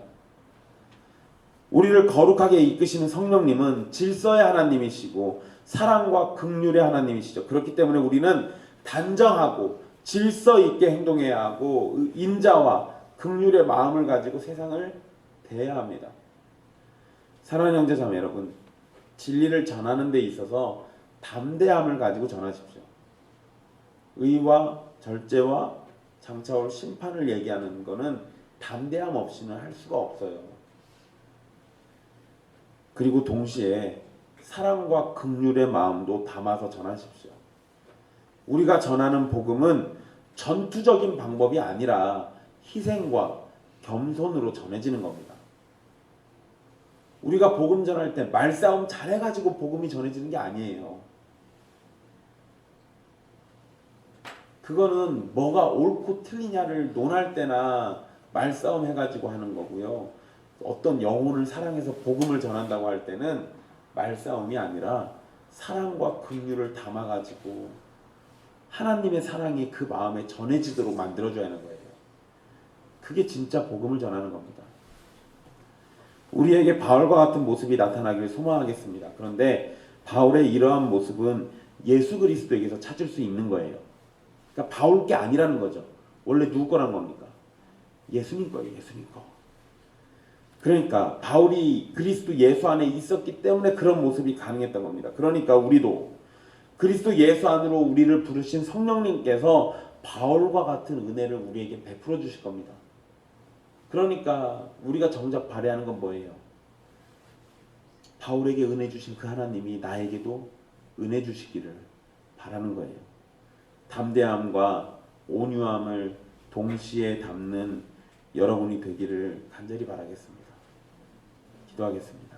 우리를 거룩하게 이끄시는 성령님은 질서의 하나님이시고 사랑과 긍휼의 하나님이시죠. 그렇기 때문에 우리는 단정하고 질서 있게 행동해야 하고 인자와 긍휼의 마음을 가지고 세상을 대해야 합니다. 사랑하는 형제 자매 여러분, 진리를 전하는 데 있어서 담대함을 가지고 전하십시오. 의와 절제와 장차올 심판을 얘기하는 것은 담대함 없이는 할 수가 없어요. 그리고 동시에 사랑과 긍휼의 마음도 담아서 전하십시오. 우리가 전하는 복음은 전투적인 방법이 아니라 희생과 겸손으로 전해지는 겁니다. 우리가 복음 전할 때 말싸움 잘해가지고 복음이 전해지는 게 아니에요. 그거는 뭐가 옳고 틀리냐를 논할 때나 말싸움 해가지고 하는 거고요. 어떤 영혼을 사랑해서 복음을 전한다고 할 때는 말싸움이 아니라 사랑과 긍휼을 담아가지고 하나님의 사랑이 그 마음에 전해지도록 만들어줘야 하는 거예요. 그게 진짜 복음을 전하는 겁니다. 우리에게 바울과 같은 모습이 나타나기를 소망하겠습니다. 그런데 바울의 이러한 모습은 예수 그리스도에게서 찾을 수 있는 거예요. 그러니까 바울 게 아니라는 거죠. 원래 누구 거란 겁니까? 예수님 거예요. 예수님 거. 그러니까 바울이 그리스도 예수 안에 있었기 때문에 그런 모습이 가능했던 겁니다. 그러니까 우리도 그리스도 예수 안으로 우리를 부르신 성령님께서 바울과 같은 은혜를 우리에게 베풀어 주실 겁니다. 그러니까 우리가 정작 바라는 건 뭐예요? 바울에게 은혜 주신 그 하나님이 나에게도 은혜 주시기를 바라는 거예요. 담대함과 온유함을 동시에 담는 여러분이 되기를 간절히 바라겠습니다. 기도하겠습니다.